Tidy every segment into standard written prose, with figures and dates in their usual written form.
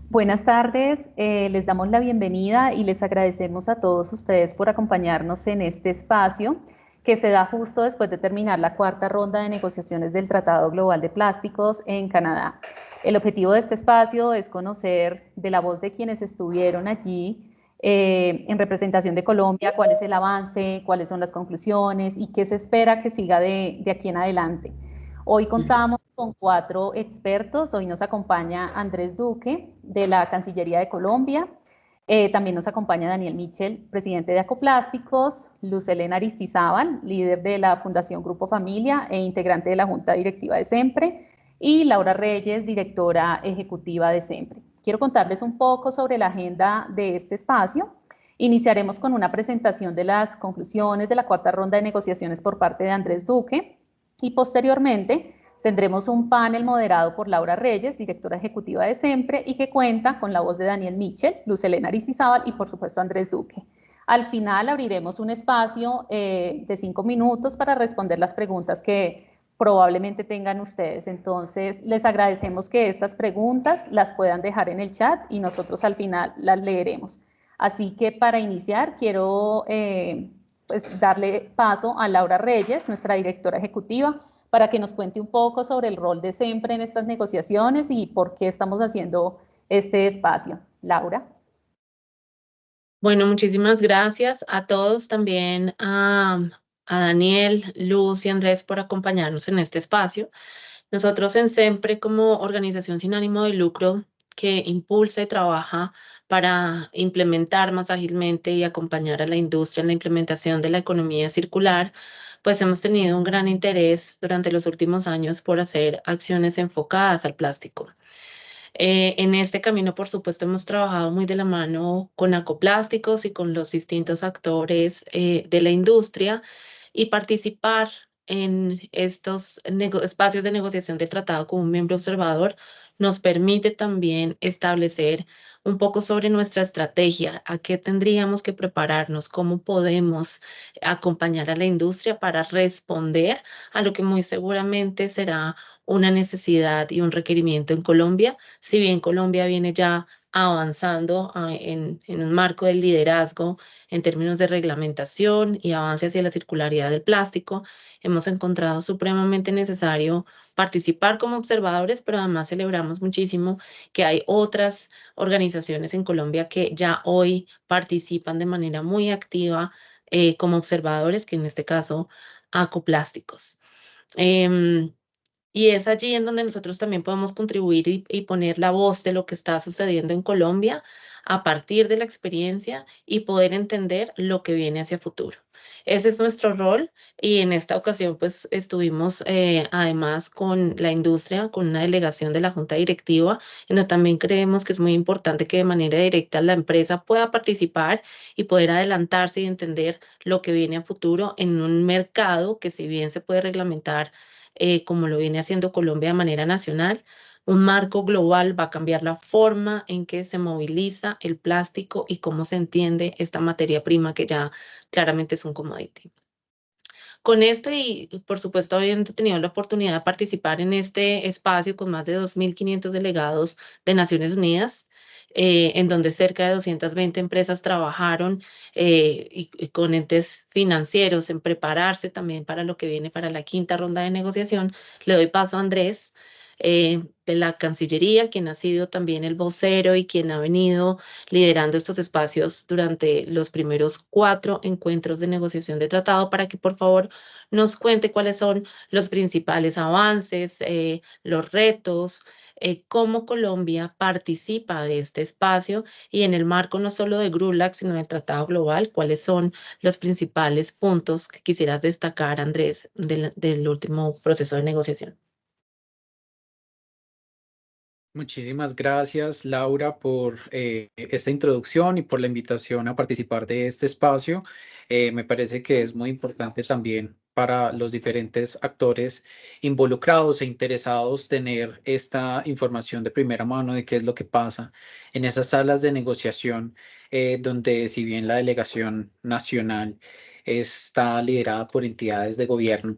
Buenas tardes, les damos la bienvenida y les agradecemos a todos ustedes por acompañarnos en este espacio que se da justo después de terminar la cuarta ronda de negociaciones del Tratado Global de Plásticos en Canadá. El objetivo de este espacio es conocer de la voz de quienes estuvieron allí en representación de Colombia cuál es el avance, cuáles son las conclusiones y qué se espera que siga de aquí en adelante. Hoy contamos con 4 expertos. Hoy nos acompaña Andrés Duque, de la Cancillería de Colombia. También nos acompaña Daniel Mitchell, presidente de Acoplásticos, Luz Helena Aristizábal, líder de la Fundación Grupo Familia e integrante de la Junta Directiva de SEMPRE, y Laura Reyes, directora ejecutiva de SEMPRE. Quiero contarles un poco sobre la agenda de este espacio. Iniciaremos con una presentación de las conclusiones de la cuarta ronda de negociaciones por parte de Andrés Duque, y posteriormente tendremos un panel moderado por Laura Reyes, directora ejecutiva de SEMPRE, y que cuenta con la voz de Daniel Mitchell, Luz Helena Aristizábal y por supuesto Andrés Duque. Al final abriremos un espacio de 5 minutos para responder las preguntas que probablemente tengan ustedes. Entonces, les agradecemos que estas preguntas las puedan dejar en el chat y nosotros al final las leeremos. Así que para iniciar, quiero pues darle paso a Laura Reyes, nuestra directora ejecutiva, para que nos cuente un poco sobre el rol de SEMPRE en estas negociaciones y por qué estamos haciendo este espacio. Laura. Bueno, muchísimas gracias a todos, también a Daniel, Luz y Andrés por acompañarnos en este espacio. Nosotros en SEMPRE, como organización sin ánimo de lucro que impulsa y trabaja para implementar más ágilmente y acompañar a la industria en la implementación de la economía circular, pues hemos tenido un gran interés durante los últimos años por hacer acciones enfocadas al plástico. En este camino, por supuesto, hemos trabajado muy de la mano con Acoplásticos y con los distintos actores de la industria, y participar en estos espacios de negociación del tratado como un miembro observador nos permite también establecer un poco sobre nuestra estrategia, a qué tendríamos que prepararnos, cómo podemos acompañar a la industria para responder a lo que muy seguramente será una necesidad y un requerimiento en Colombia. Si bien Colombia viene ya avanzando en un marco del liderazgo en términos de reglamentación y avance hacia la circularidad del plástico, hemos encontrado supremamente necesario participar como observadores, pero además celebramos muchísimo que hay otras organizaciones en Colombia que ya hoy participan de manera muy activa como observadores, que en este caso Acoplásticos. Y es allí en donde nosotros también podemos contribuir y poner la voz de lo que está sucediendo en Colombia a partir de la experiencia y poder entender lo que viene hacia futuro. Ese es nuestro rol, y en esta ocasión pues estuvimos además con la industria, con una delegación de la Junta Directiva, en donde también creemos que es muy importante que de manera directa la empresa pueda participar y poder adelantarse y entender lo que viene a futuro en un mercado que, si bien se puede reglamentar como lo viene haciendo Colombia de manera nacional, un marco global va a cambiar la forma en que se moviliza el plástico y cómo se entiende esta materia prima que ya claramente es un commodity. Con esto y, por supuesto, habiendo tenido la oportunidad de participar en este espacio con más de 2.500 delegados de Naciones Unidas, en donde cerca de 220 empresas trabajaron y con entes financieros en prepararse también para lo que viene para la quinta ronda de negociación, le doy paso a Andrés de la Cancillería, quien ha sido también el vocero y quien ha venido liderando estos espacios durante los primeros 4 encuentros de negociación de tratado, para que por favor nos cuente cuáles son los principales avances, los retos, cómo Colombia participa de este espacio y en el marco no solo de GRULAC, sino del Tratado Global, cuáles son los principales puntos que quisieras destacar, Andrés, del último proceso de negociación. Muchísimas gracias, Laura, por esta introducción y por la invitación a participar de este espacio. Me parece que es muy importante también para los diferentes actores involucrados e interesados tener esta información de primera mano de qué es lo que pasa en esas salas de negociación, donde, si bien la delegación nacional está liderada por entidades de gobierno,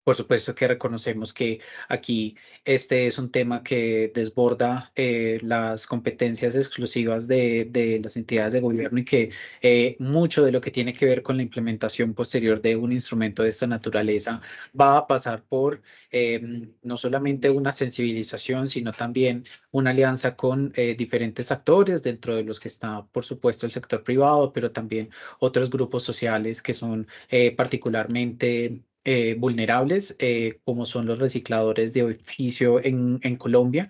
Por supuesto que reconocemos que aquí este es un tema que desborda las competencias exclusivas de las entidades de gobierno y que mucho de lo que tiene que ver con la implementación posterior de un instrumento de esta naturaleza va a pasar por no solamente una sensibilización, sino también una alianza con diferentes actores, dentro de los que está, por supuesto, el sector privado, pero también otros grupos sociales que son particularmente vulnerables, como son los recicladores de oficio en Colombia,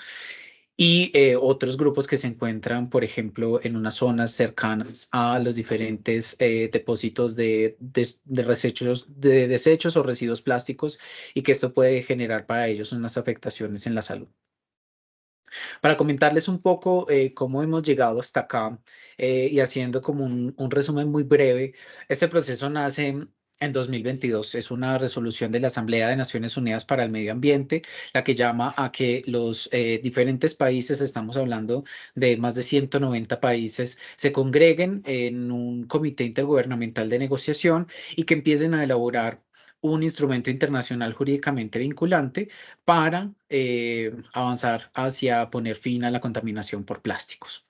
y otros grupos que se encuentran, por ejemplo, en unas zonas cercanas a los diferentes depósitos de desechos o residuos plásticos, y que esto puede generar para ellos unas afectaciones en la salud. Para comentarles un poco cómo hemos llegado hasta acá, y haciendo como un resumen muy breve, este proceso nace en 2022. Es una resolución de la Asamblea de Naciones Unidas para el Medio Ambiente, la que llama a que los diferentes países, estamos hablando de más de 190 países, se congreguen en un comité intergubernamental de negociación y que empiecen a elaborar un instrumento internacional jurídicamente vinculante para avanzar hacia poner fin a la contaminación por plásticos.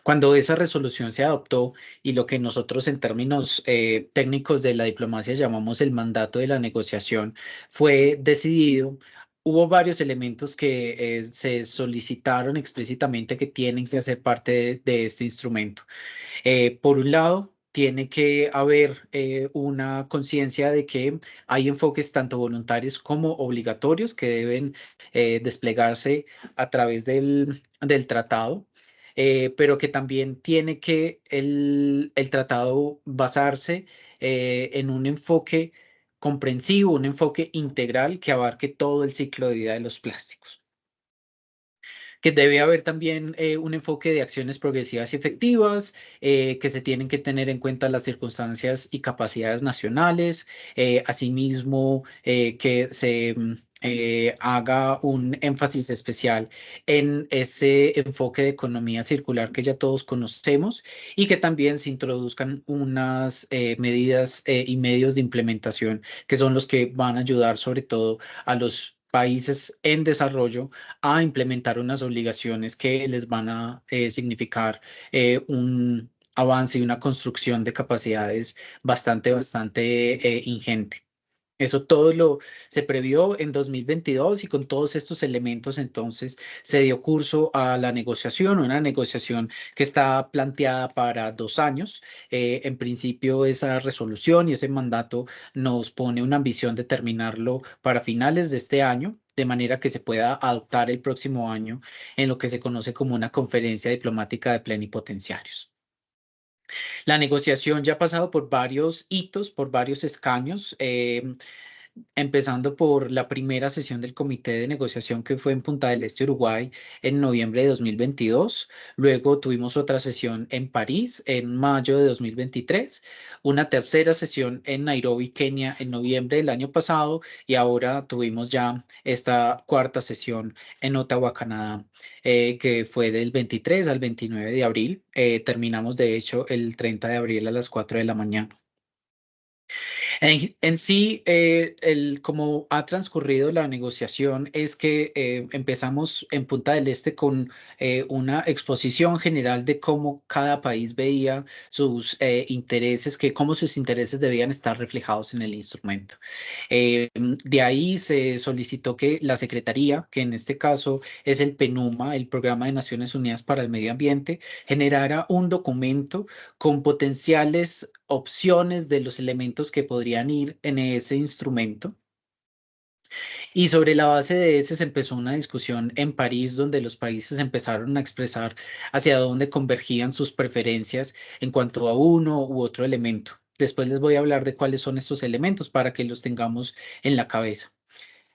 Cuando esa resolución se adoptó, y lo que nosotros en términos técnicos de la diplomacia llamamos el mandato de la negociación, fue decidido, hubo varios elementos que se solicitaron explícitamente que tienen que hacer parte de este instrumento. Por un lado, tiene que haber una conciencia de que hay enfoques tanto voluntarios como obligatorios que deben desplegarse a través del tratado, pero que también tiene que el tratado basarse en un enfoque comprensivo, un enfoque integral que abarque todo el ciclo de vida de los plásticos. Que debe haber también un enfoque de acciones progresivas y efectivas, que se tienen que tener en cuenta las circunstancias y capacidades nacionales, asimismo que se haga un énfasis especial en ese enfoque de economía circular que ya todos conocemos, y que también se introduzcan unas medidas y medios de implementación que son los que van a ayudar sobre todo a los países en desarrollo a implementar unas obligaciones que les van a significar un avance y una construcción de capacidades bastante ingente. Eso todo se previó en 2022, y con todos estos elementos entonces se dio curso a la negociación, una negociación que está planteada para 2 años. En principio esa resolución y ese mandato nos pone una ambición de terminarlo para finales de este año, de manera que se pueda adoptar el próximo año en lo que se conoce como una conferencia diplomática de plenipotenciarios. La negociación ya ha pasado por varios hitos, por varios escaños. Empezando por la primera sesión del comité de negociación, que fue en Punta del Este, Uruguay, en noviembre de 2022. Luego tuvimos otra sesión en París en mayo de 2023, una tercera sesión en Nairobi, Kenia, en noviembre del año pasado, y ahora tuvimos ya esta cuarta sesión en Ottawa, Canadá, que fue del 23 al 29 de abril. Terminamos, de hecho, el 30 de abril a las 4 de la mañana. En sí, cómo ha transcurrido la negociación es que empezamos en Punta del Este con una exposición general de cómo cada país veía sus intereses, cómo sus intereses debían estar reflejados en el instrumento. De ahí se solicitó que la Secretaría, que en este caso es el PNUMA, el Programa de Naciones Unidas para el Medio Ambiente, generara un documento con potenciales opciones de los elementos que podrían ir en ese instrumento. Y sobre la base de ese se empezó una discusión en París, donde los países empezaron a expresar hacia dónde convergían sus preferencias en cuanto a uno u otro elemento. Después les voy a hablar de cuáles son estos elementos para que los tengamos en la cabeza.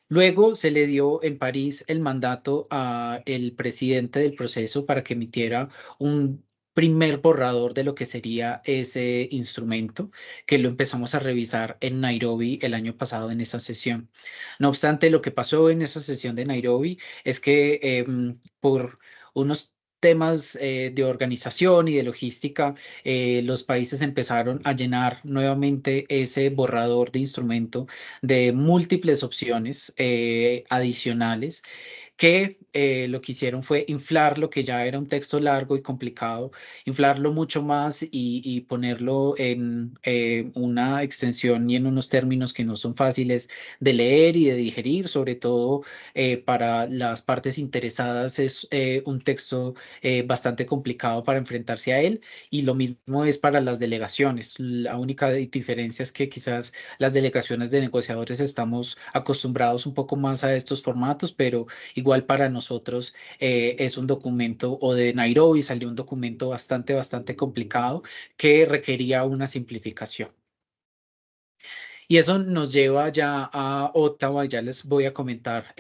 Luego se le dio en París el mandato al presidente del proceso para que emitiera un primer borrador de lo que sería ese instrumento, que lo empezamos a revisar en Nairobi el año pasado en esa sesión. No obstante, lo que pasó en esa sesión de Nairobi es que por unos temas de organización y de logística, los países empezaron a llenar nuevamente ese borrador de instrumento de múltiples opciones adicionales que lo que hicieron fue inflar lo que ya era un texto largo y complicado, inflarlo mucho más y ponerlo en una extensión y en unos términos que no son fáciles de leer y de digerir, sobre todo para las partes interesadas es un texto bastante complicado para enfrentarse a él, y lo mismo es para las delegaciones. La única diferencia es que quizás las delegaciones de negociadores estamos acostumbrados un poco más a estos formatos, pero igual para nosotros es un documento, o de Nairobi salió un documento bastante complicado que requería una simplificación. Y eso nos lleva ya a Ottawa, y ya les voy a comentar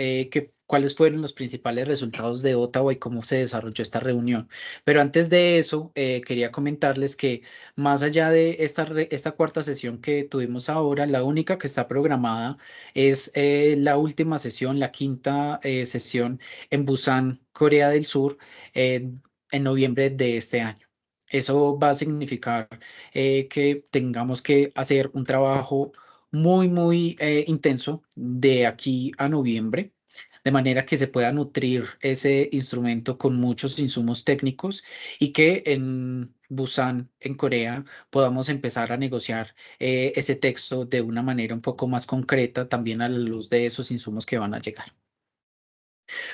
cuáles fueron los principales resultados de Ottawa y cómo se desarrolló esta reunión. Pero antes de eso, quería comentarles que más allá de esta cuarta sesión que tuvimos ahora, la única que está programada es la última sesión, la quinta sesión en Busan, Corea del Sur, en noviembre de este año. Eso va a significar que tengamos que hacer un trabajo muy intenso de aquí a noviembre, de manera que se pueda nutrir ese instrumento con muchos insumos técnicos y que en Busan, en Corea, podamos empezar a negociar ese texto de una manera un poco más concreta, también a la luz de esos insumos que van a llegar.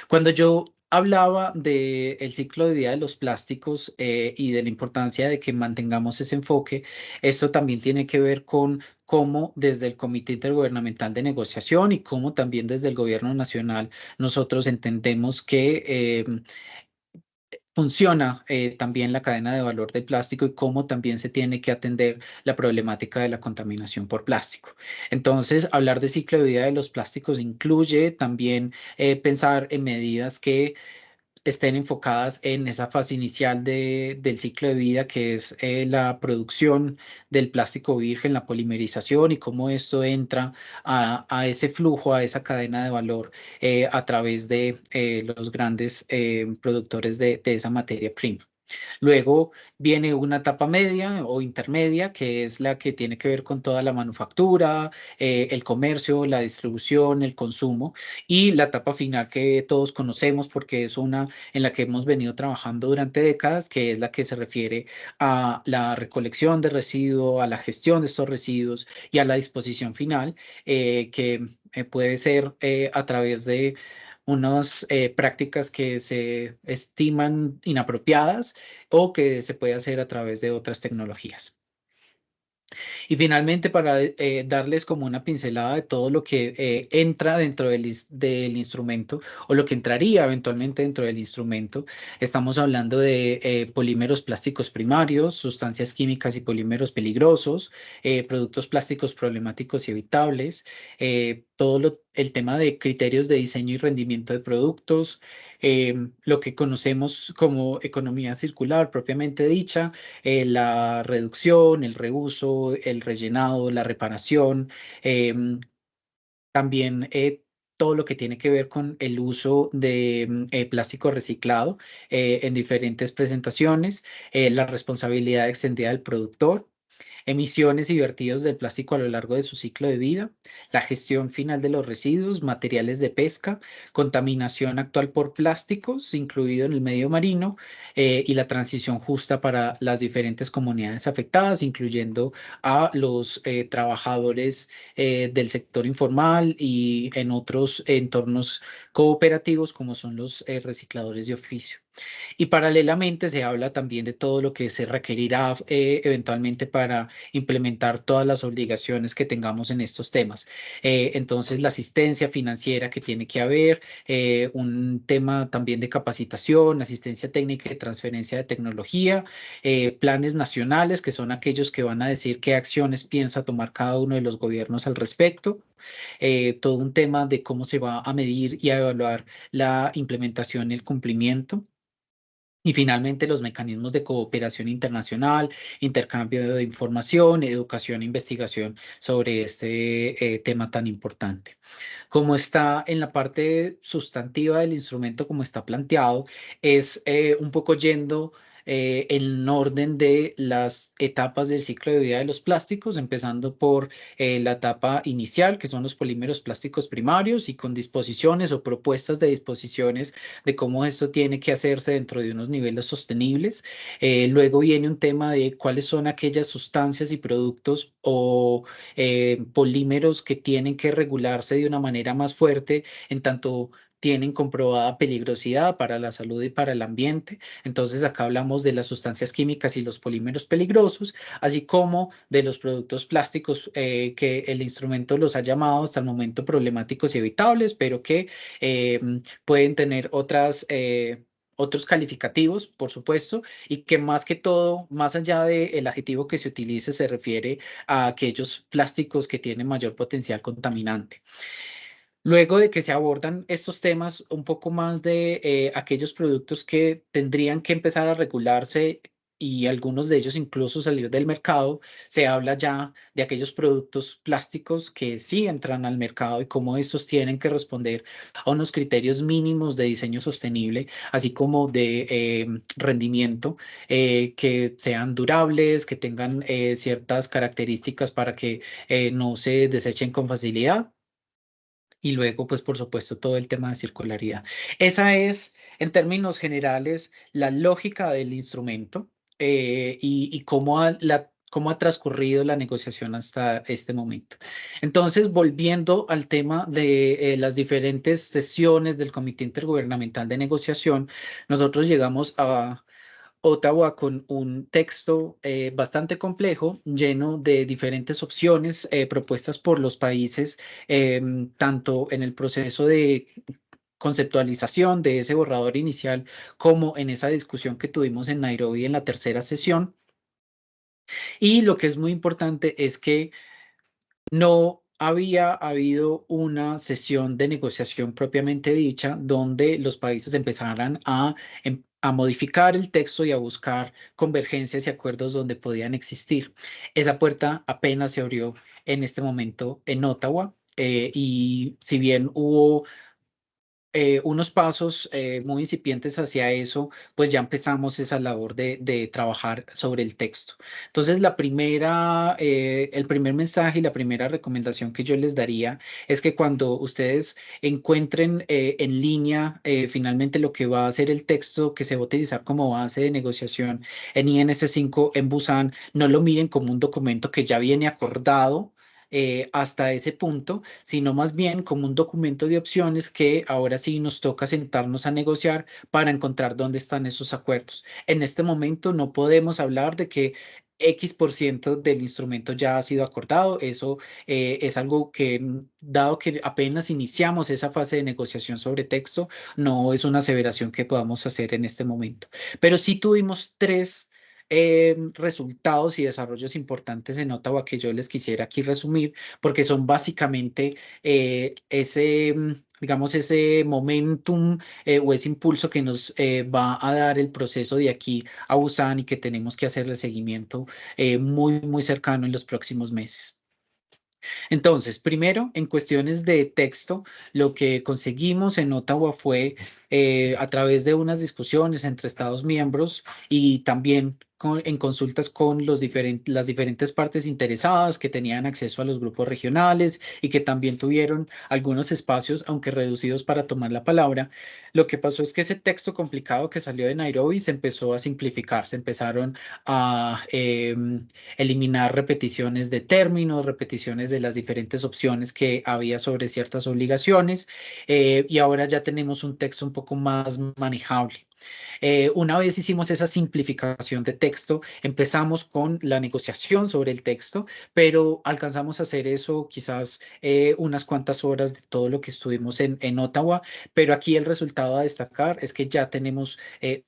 Cuando yo hablaba del ciclo de vida de los plásticos y de la importancia de que mantengamos ese enfoque, esto también tiene que ver con cómo desde el Comité Intergubernamental de Negociación y cómo también desde el Gobierno Nacional nosotros entendemos que funciona también la cadena de valor del plástico y cómo también se tiene que atender la problemática de la contaminación por plástico. Entonces, hablar de ciclo de vida de los plásticos incluye también pensar en medidas que estén enfocadas en esa fase inicial del ciclo de vida, que es la producción del plástico virgen, la polimerización, y cómo esto entra a ese flujo, a esa cadena de valor a través de los grandes productores de esa materia prima. Luego viene una etapa media o intermedia, que es la que tiene que ver con toda la manufactura, el comercio, la distribución, el consumo, y la etapa final que todos conocemos porque es una en la que hemos venido trabajando durante décadas, que es la que se refiere a la recolección de residuos, a la gestión de estos residuos y a la disposición final, que puede ser a través de unas prácticas que se estiman inapropiadas o que se puede hacer a través de otras tecnologías. Y finalmente, para darles como una pincelada de todo lo que entra dentro del instrumento, o lo que entraría eventualmente dentro del instrumento, estamos hablando de polímeros plásticos primarios, sustancias químicas y polímeros peligrosos, productos plásticos problemáticos y evitables, el tema de criterios de diseño y rendimiento de productos, lo que conocemos como economía circular propiamente dicha, la reducción, el reuso, el rellenado, la reparación, también todo lo que tiene que ver con el uso de plástico reciclado en diferentes presentaciones, la responsabilidad extendida del productor, emisiones y vertidos del plástico a lo largo de su ciclo de vida, la gestión final de los residuos, materiales de pesca, contaminación actual por plásticos, incluido en el medio marino, y la transición justa para las diferentes comunidades afectadas, incluyendo a los trabajadores del sector informal y en otros entornos cooperativos como son los recicladores de oficio. Y paralelamente se habla también de todo lo que se requerirá eventualmente para implementar todas las obligaciones que tengamos en estos temas. Entonces, la asistencia financiera que tiene que haber, un tema también de capacitación, asistencia técnica y transferencia de tecnología, planes nacionales, que son aquellos que van a decir qué acciones piensa tomar cada uno de los gobiernos al respecto, todo un tema de cómo se va a medir y a evaluar la implementación y el cumplimiento. Y finalmente los mecanismos de cooperación internacional, intercambio de información, educación e investigación sobre este tema tan importante. Como está en la parte sustantiva del instrumento, como está planteado, es un poco yendo en orden de las etapas del ciclo de vida de los plásticos, empezando por la etapa inicial, que son los polímeros plásticos primarios, y con disposiciones o propuestas de disposiciones de cómo esto tiene que hacerse dentro de unos niveles sostenibles. Luego viene un tema de cuáles son aquellas sustancias y productos o polímeros que tienen que regularse de una manera más fuerte, en tanto tienen comprobada peligrosidad para la salud y para el ambiente. Entonces acá hablamos de las sustancias químicas y los polímeros peligrosos, así como de los productos plásticos que el instrumento los ha llamado hasta el momento problemáticos y evitables, pero que eh, pueden tener otros calificativos, por supuesto, y que más que todo, más allá del adjetivo que se utilice, se refiere a aquellos plásticos que tienen mayor potencial contaminante. Luego de que se abordan estos temas, un poco más de aquellos productos que tendrían que empezar a regularse y algunos de ellos incluso salir del mercado, se habla ya de aquellos productos plásticos que sí entran al mercado y cómo estos tienen que responder a unos criterios mínimos de diseño sostenible, así como de rendimiento, que sean durables, que tengan ciertas características para que no se desechen con facilidad. Y luego, pues, por supuesto, todo el tema de circularidad. Esa es, en términos generales, la lógica del instrumento y cómo ha transcurrido la negociación hasta este momento. Entonces, volviendo al tema de las diferentes sesiones del Comité Intergubernamental de Negociación, nosotros llegamos a Ottawa con un texto bastante complejo, lleno de diferentes opciones propuestas por los países, tanto en el proceso de conceptualización de ese borrador inicial como en esa discusión que tuvimos en Nairobi en la tercera sesión. Y lo que es muy importante es que no había habido una sesión de negociación propiamente dicha donde los países empezaran a modificar el texto y a buscar convergencias y acuerdos donde podían existir. Esa puerta apenas se abrió en este momento en Ottawa, y si bien hubo unos pasos muy incipientes hacia eso, pues ya empezamos esa labor de trabajar sobre el texto. Entonces, el primer mensaje y la primera recomendación que yo les daría es que cuando ustedes encuentren en línea finalmente lo que va a ser el texto que se va a utilizar como base de negociación en INS5 en Busan, no lo miren como un documento que ya viene acordado hasta ese punto, sino más bien como un documento de opciones que ahora sí nos toca sentarnos a negociar para encontrar dónde están esos acuerdos. En este momento no podemos hablar de que X% del instrumento ya ha sido acordado. Eso es algo que, dado que apenas iniciamos esa fase de negociación sobre texto, no es una aseveración que podamos hacer en este momento. Pero sí tuvimos tres resultados y desarrollos importantes en Ottawa que yo les quisiera aquí resumir, porque son básicamente digamos, ese momentum o ese impulso que nos va a dar el proceso de aquí a Busan y que tenemos que hacerle seguimiento muy, muy cercano en los próximos meses. Entonces, primero, en cuestiones de texto, lo que conseguimos en Ottawa fue a través de unas discusiones entre Estados miembros y también en consultas con las diferentes partes interesadas que tenían acceso a los grupos regionales y que también tuvieron algunos espacios, aunque reducidos, para tomar la palabra. Lo que pasó es que ese texto complicado que salió de Nairobi se empezó a simplificar, se empezaron a eliminar repeticiones de términos, repeticiones de las diferentes opciones que había sobre ciertas obligaciones, y ahora ya tenemos un texto un poco más manejable. Una vez hicimos esa simplificación de texto, empezamos con la negociación sobre el texto, pero alcanzamos a hacer eso quizás unas cuantas horas de todo lo que estuvimos en Ottawa, pero aquí el resultado a destacar es que ya tenemos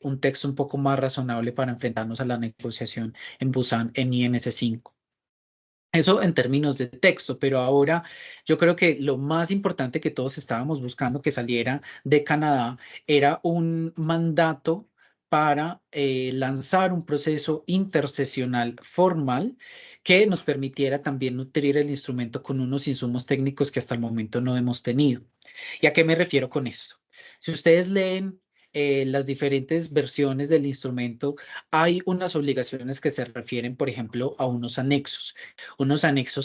un texto un poco más razonable para enfrentarnos a la negociación en Busan en INS5. Eso en términos de texto, pero ahora yo creo que lo más importante que todos estábamos buscando que saliera de Canadá era un mandato para lanzar un proceso intersesional formal que nos permitiera también nutrir el instrumento con unos insumos técnicos que hasta el momento no hemos tenido. ¿Y a qué me refiero con esto? Si ustedes leen las diferentes versiones del instrumento, hay unas obligaciones que se refieren, por ejemplo, a unos anexos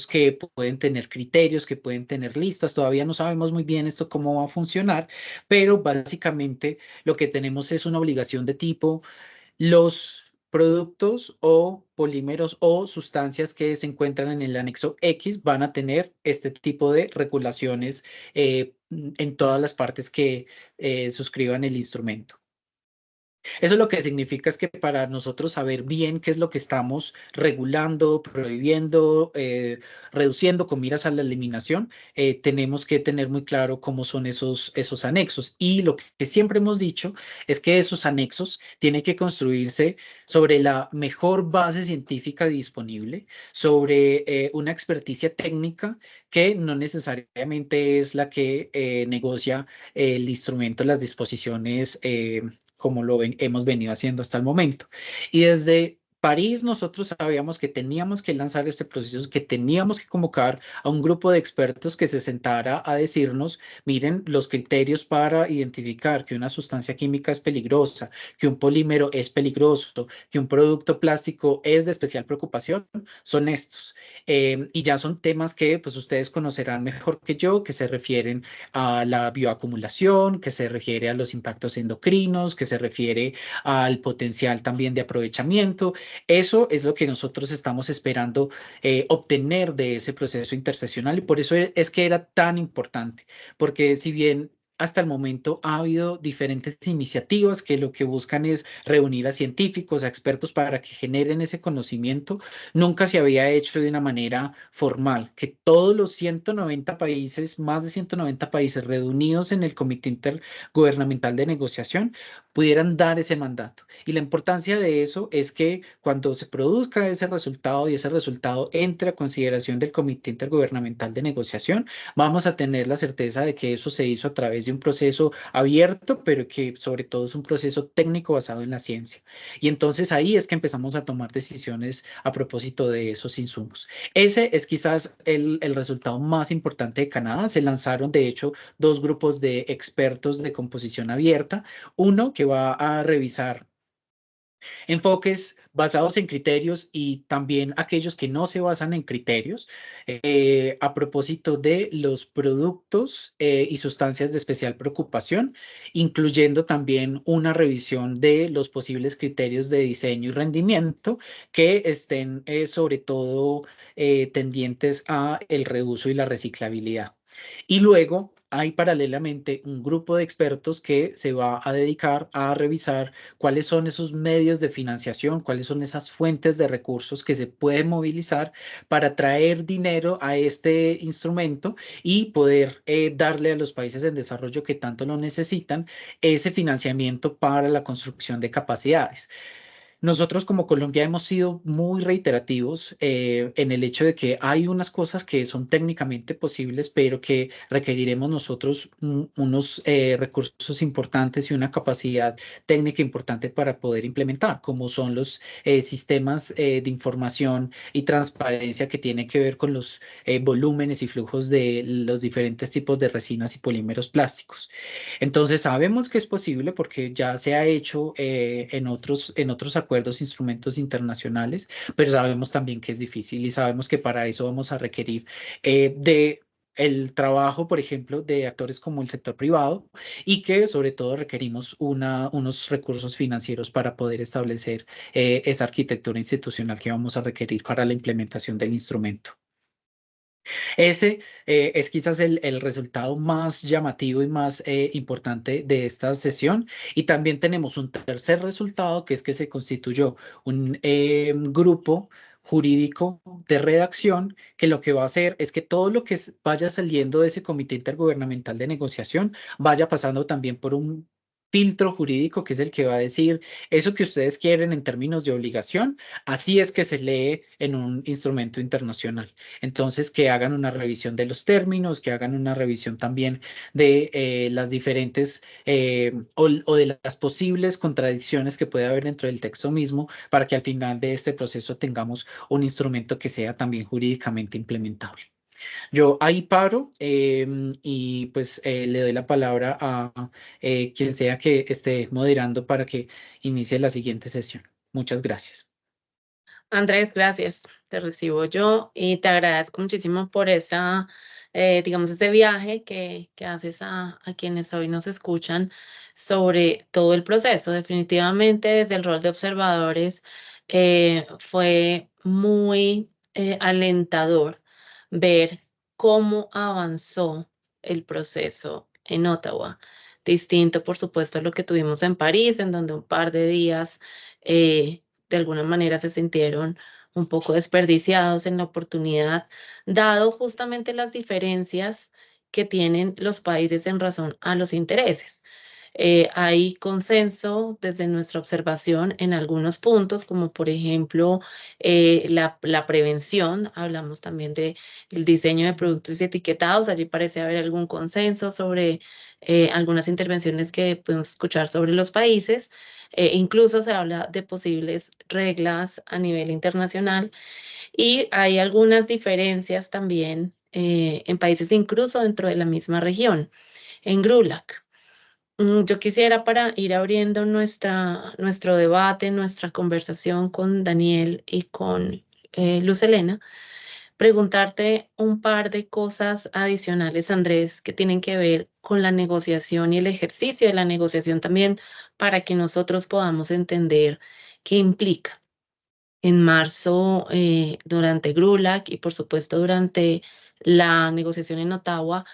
que pueden tener criterios, que pueden tener listas. Todavía no sabemos muy bien esto cómo va a funcionar, pero básicamente lo que tenemos es una obligación de tipo los productos o polímeros o sustancias que se encuentran en el anexo X van a tener este tipo de regulaciones en todas las partes que suscriban el instrumento. Eso lo que significa es que para nosotros saber bien qué es lo que estamos regulando, prohibiendo, reduciendo con miras a la eliminación, tenemos que tener muy claro cómo son esos anexos. Y lo que siempre hemos dicho es que esos anexos tienen que construirse sobre la mejor base científica disponible, sobre una experticia técnica que no necesariamente es la que negocia el instrumento, las disposiciones como hemos venido haciendo hasta el momento. Y desde París nosotros sabíamos que teníamos que lanzar este proceso, que teníamos que convocar a un grupo de expertos que se sentara a decirnos, miren, los criterios para identificar que una sustancia química es peligrosa, que un polímero es peligroso, que un producto plástico es de especial preocupación, son estos. Y ya son temas que pues ustedes conocerán mejor que yo, que se refieren a la bioacumulación, que se refiere a los impactos endocrinos, que se refiere al potencial también de aprovechamiento. Eso es lo que nosotros estamos esperando obtener de ese proceso interseccional y por eso es que era tan importante, porque si bien hasta el momento ha habido diferentes iniciativas que lo que buscan es reunir a científicos, a expertos para que generen ese conocimiento. Nunca se había hecho de una manera formal, que todos los 190 países, más de 190 países reunidos en el Comité Intergubernamental de Negociación, pudieran dar ese mandato. Y la importancia de eso es que cuando se produzca ese resultado y ese resultado entre a consideración del Comité Intergubernamental de Negociación, vamos a tener la certeza de que eso se hizo a través de un proceso abierto, pero que sobre todo es un proceso técnico basado en la ciencia. Y entonces ahí es que empezamos a tomar decisiones a propósito de esos insumos. Ese es quizás el resultado más importante de Canadá. Se lanzaron, de hecho, dos grupos de expertos de composición abierta. Uno que va a revisar enfoques basados en criterios y también aquellos que no se basan en criterios a propósito de los productos y sustancias de especial preocupación, incluyendo también una revisión de los posibles criterios de diseño y rendimiento que estén sobre todo tendientes a el reuso y la reciclabilidad. Y luego hay paralelamente un grupo de expertos que se va a dedicar a revisar cuáles son esos medios de financiación, cuáles son esas fuentes de recursos que se pueden movilizar para traer dinero a este instrumento y poder darle a los países en desarrollo que tanto lo necesitan ese financiamiento para la construcción de capacidades. Nosotros como Colombia hemos sido muy reiterativos en el hecho de que hay unas cosas que son técnicamente posibles, pero que requeriremos nosotros unos recursos importantes y una capacidad técnica importante para poder implementar, como son los sistemas de información y transparencia que tienen que ver con los volúmenes y flujos de los diferentes tipos de resinas y polímeros plásticos. Entonces sabemos que es posible porque ya se ha hecho en otros acuerdos, instrumentos internacionales, pero sabemos también que es difícil y sabemos que para eso vamos a requerir de el trabajo, por ejemplo, de actores como el sector privado y que sobre todo requerimos unos recursos financieros para poder establecer esa arquitectura institucional que vamos a requerir para la implementación del instrumento. Ese es quizás el resultado más llamativo y más importante de esta sesión. Y también tenemos un tercer resultado, que es que se constituyó un grupo jurídico de redacción que lo que va a hacer es que todo lo que vaya saliendo de ese comité intergubernamental de negociación vaya pasando también por un filtro jurídico que es el que va a decir eso que ustedes quieren en términos de obligación, así es que se lee en un instrumento internacional. Entonces, que hagan una revisión de los términos, que hagan una revisión también de las diferentes o de las posibles contradicciones que puede haber dentro del texto mismo para que al final de este proceso tengamos un instrumento que sea también jurídicamente implementable. Yo ahí paro y pues le doy la palabra a quien sea que esté moderando para que inicie la siguiente sesión. Muchas gracias. Andrés, gracias. Te recibo yo y te agradezco muchísimo por esa, digamos, ese viaje que haces a quienes hoy nos escuchan sobre todo el proceso. Definitivamente, desde el rol de observadores, fue muy alentador ver cómo avanzó el proceso en Ottawa. Distinto, por supuesto, a lo que tuvimos en París, en donde un par de días de alguna manera se sintieron un poco desperdiciados en la oportunidad, dado justamente las diferencias que tienen los países en razón a los intereses. Hay consenso desde nuestra observación en algunos puntos, como por ejemplo la prevención. Hablamos también del diseño de productos y etiquetados. Allí parece haber algún consenso sobre algunas intervenciones que podemos escuchar sobre los países. Incluso se habla de posibles reglas a nivel internacional y hay algunas diferencias también en países incluso dentro de la misma región. En GRULAC. Yo quisiera para ir abriendo nuestro debate, nuestra conversación con Daniel y con Luz Helena, preguntarte un par de cosas adicionales, Andrés, que tienen que ver con la negociación y el ejercicio de la negociación también, para que nosotros podamos entender qué implica. En marzo, durante GRULAC y por supuesto durante la negociación en Ottawa,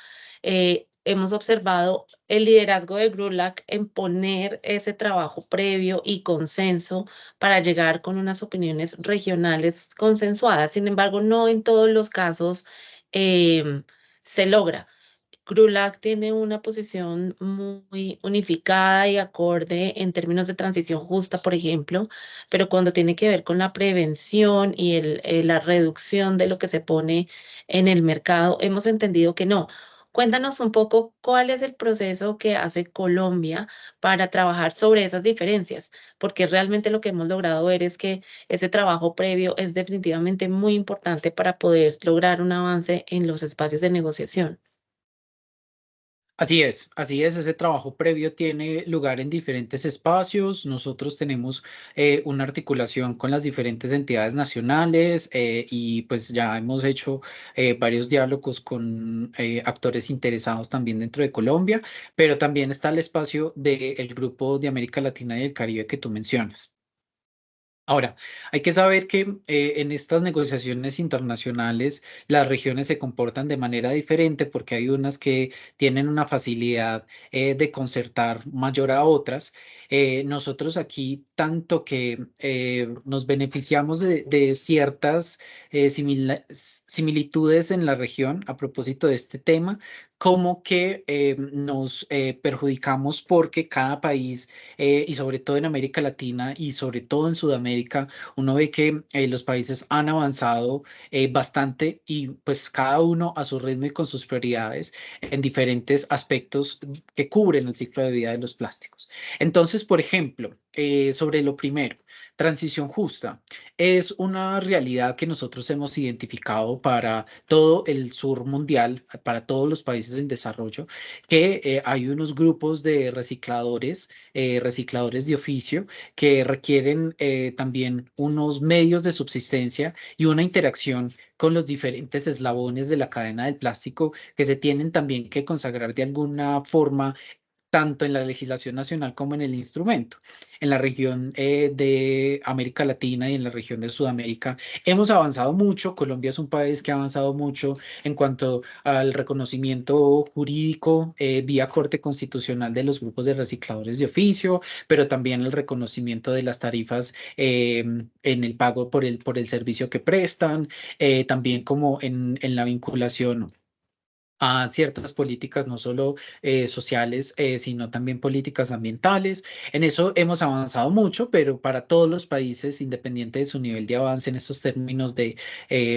hemos observado el liderazgo de GRULAC en poner ese trabajo previo y consenso para llegar con unas opiniones regionales consensuadas. Sin embargo, no en todos los casos se logra. GRULAC tiene una posición muy unificada y acorde en términos de transición justa, por ejemplo, pero cuando tiene que ver con la prevención y la reducción de lo que se pone en el mercado, hemos entendido que no. Cuéntanos un poco cuál es el proceso que hace Colombia para trabajar sobre esas diferencias, porque realmente lo que hemos logrado ver es que ese trabajo previo es definitivamente muy importante para poder lograr un avance en los espacios de negociación. Así es, ese trabajo previo tiene lugar en diferentes espacios. Nosotros tenemos una articulación con las diferentes entidades nacionales y pues ya hemos hecho varios diálogos con actores interesados también dentro de Colombia, pero también está el espacio del Grupo de América Latina y el Caribe que tú mencionas. Ahora, hay que saber que en estas negociaciones internacionales las regiones se comportan de manera diferente porque hay unas que tienen una facilidad de concertar mayor a otras. Nosotros aquí, tanto que nos beneficiamos de ciertas similitudes en la región a propósito de este tema, como que nos perjudicamos porque cada país y sobre todo en América Latina y sobre todo en Sudamérica, uno ve que los países han avanzado bastante y pues cada uno a su ritmo y con sus prioridades en diferentes aspectos que cubren el ciclo de vida de los plásticos. Entonces, por ejemplo, sobre lo primero, transición justa es una realidad que nosotros hemos identificado para todo el sur mundial, para todos los países en desarrollo, que hay unos grupos de recicladores de oficio que requieren también unos medios de subsistencia y una interacción con los diferentes eslabones de la cadena del plástico que se tienen también que consagrar de alguna forma tanto en la legislación nacional como en el instrumento. En la región de América Latina y en la región de Sudamérica hemos avanzado mucho. Colombia es un país que ha avanzado mucho en cuanto al reconocimiento jurídico vía Corte Constitucional de los grupos de recicladores de oficio, pero también el reconocimiento de las tarifas en el pago por el servicio que prestan, también como en la vinculación a ciertas políticas, no solo sociales, sino también políticas ambientales. En eso hemos avanzado mucho, pero para todos los países, independiente de su nivel de avance en estos términos de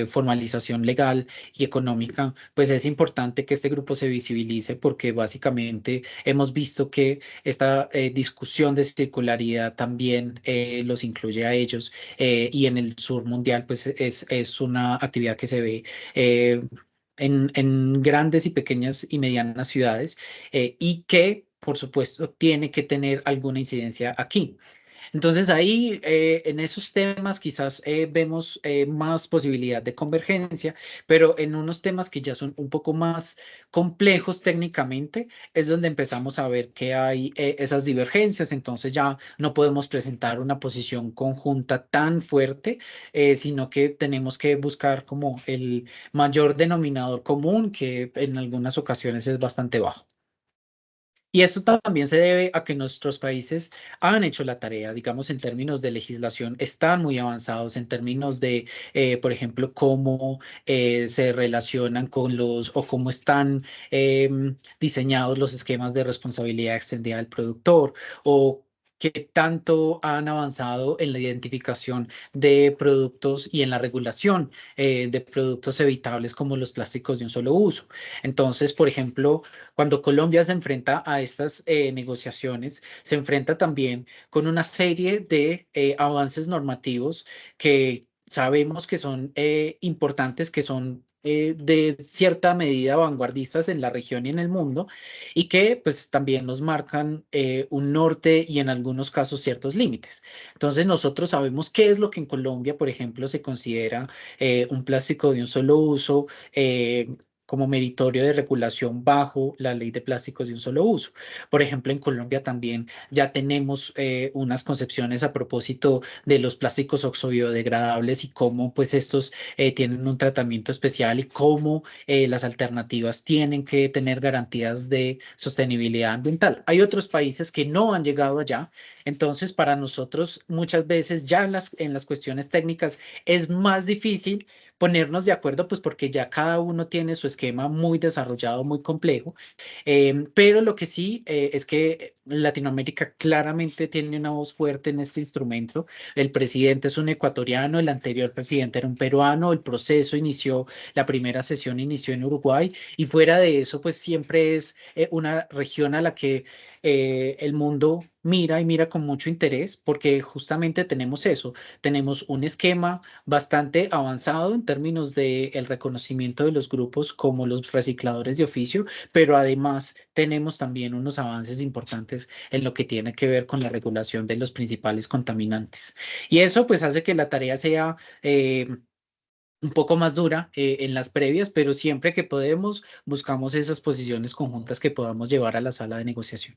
formalización legal y económica, pues es importante que este grupo se visibilice porque básicamente hemos visto que esta discusión de circularidad también los incluye a ellos y en el sur mundial pues es una actividad que se ve en grandes y pequeñas y medianas ciudades y que, por supuesto, tiene que tener alguna incidencia aquí. Entonces ahí en esos temas quizás vemos más posibilidad de convergencia, pero en unos temas que ya son un poco más complejos técnicamente es donde empezamos a ver que hay esas divergencias, entonces ya no podemos presentar una posición conjunta tan fuerte, sino que tenemos que buscar como el mayor denominador común que en algunas ocasiones es bastante bajo. Y esto también se debe a que nuestros países han hecho la tarea, digamos, en términos de legislación, están muy avanzados en términos de, por ejemplo, cómo se relacionan con los o cómo están diseñados los esquemas de responsabilidad extendida del productor o qué tanto han avanzado en la identificación de productos y en la regulación de productos evitables como los plásticos de un solo uso. Entonces, por ejemplo, cuando Colombia se enfrenta a estas negociaciones, se enfrenta también con una serie de avances normativos que sabemos que son importantes, que son de cierta medida vanguardistas en la región y en el mundo, y que pues también nos marcan un norte y en algunos casos ciertos límites. Entonces nosotros sabemos qué es lo que en Colombia, por ejemplo, se considera un plástico de un solo uso, como meritorio de regulación bajo la ley de plásticos de un solo uso. Por ejemplo, en Colombia también ya tenemos unas concepciones a propósito de los plásticos oxobiodegradable y cómo pues estos tienen un tratamiento especial y cómo las alternativas tienen que tener garantías de sostenibilidad ambiental. Hay otros países que no han llegado allá, entonces para nosotros muchas veces ya en las cuestiones técnicas es más difícil ponernos de acuerdo, pues porque ya cada uno tiene su esquema muy desarrollado, muy complejo, pero lo que sí es que Latinoamérica claramente tiene una voz fuerte en este instrumento. El presidente es un ecuatoriano, el anterior presidente era un peruano, el proceso inició, la primera sesión inició en Uruguay y fuera de eso, pues siempre es una región a la que el mundo mira y mira con mucho interés porque justamente tenemos eso, tenemos un esquema bastante avanzado en términos del reconocimiento de los grupos como los recicladores de oficio, pero además tenemos también unos avances importantes en lo que tiene que ver con la regulación de los principales contaminantes. Y eso pues hace que la tarea sea un poco más dura en las previas, pero siempre que podemos buscamos esas posiciones conjuntas que podamos llevar a la sala de negociación.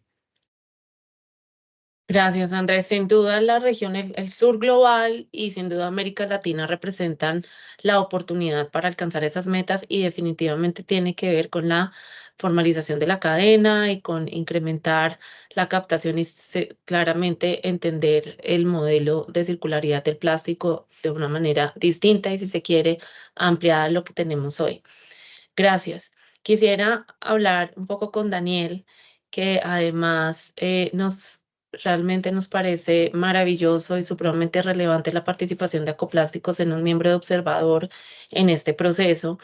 Gracias, Andrés. Sin duda la región, el sur global y sin duda América Latina representan la oportunidad para alcanzar esas metas y definitivamente tiene que ver con la formalización de la cadena y con incrementar la captación y claramente entender el modelo de circularidad del plástico de una manera distinta y si se quiere ampliada a lo que tenemos hoy. Gracias. Quisiera hablar un poco con Daniel, que además realmente nos parece maravilloso y supremamente relevante la participación de Acoplásticos en un miembro de observador en este proceso.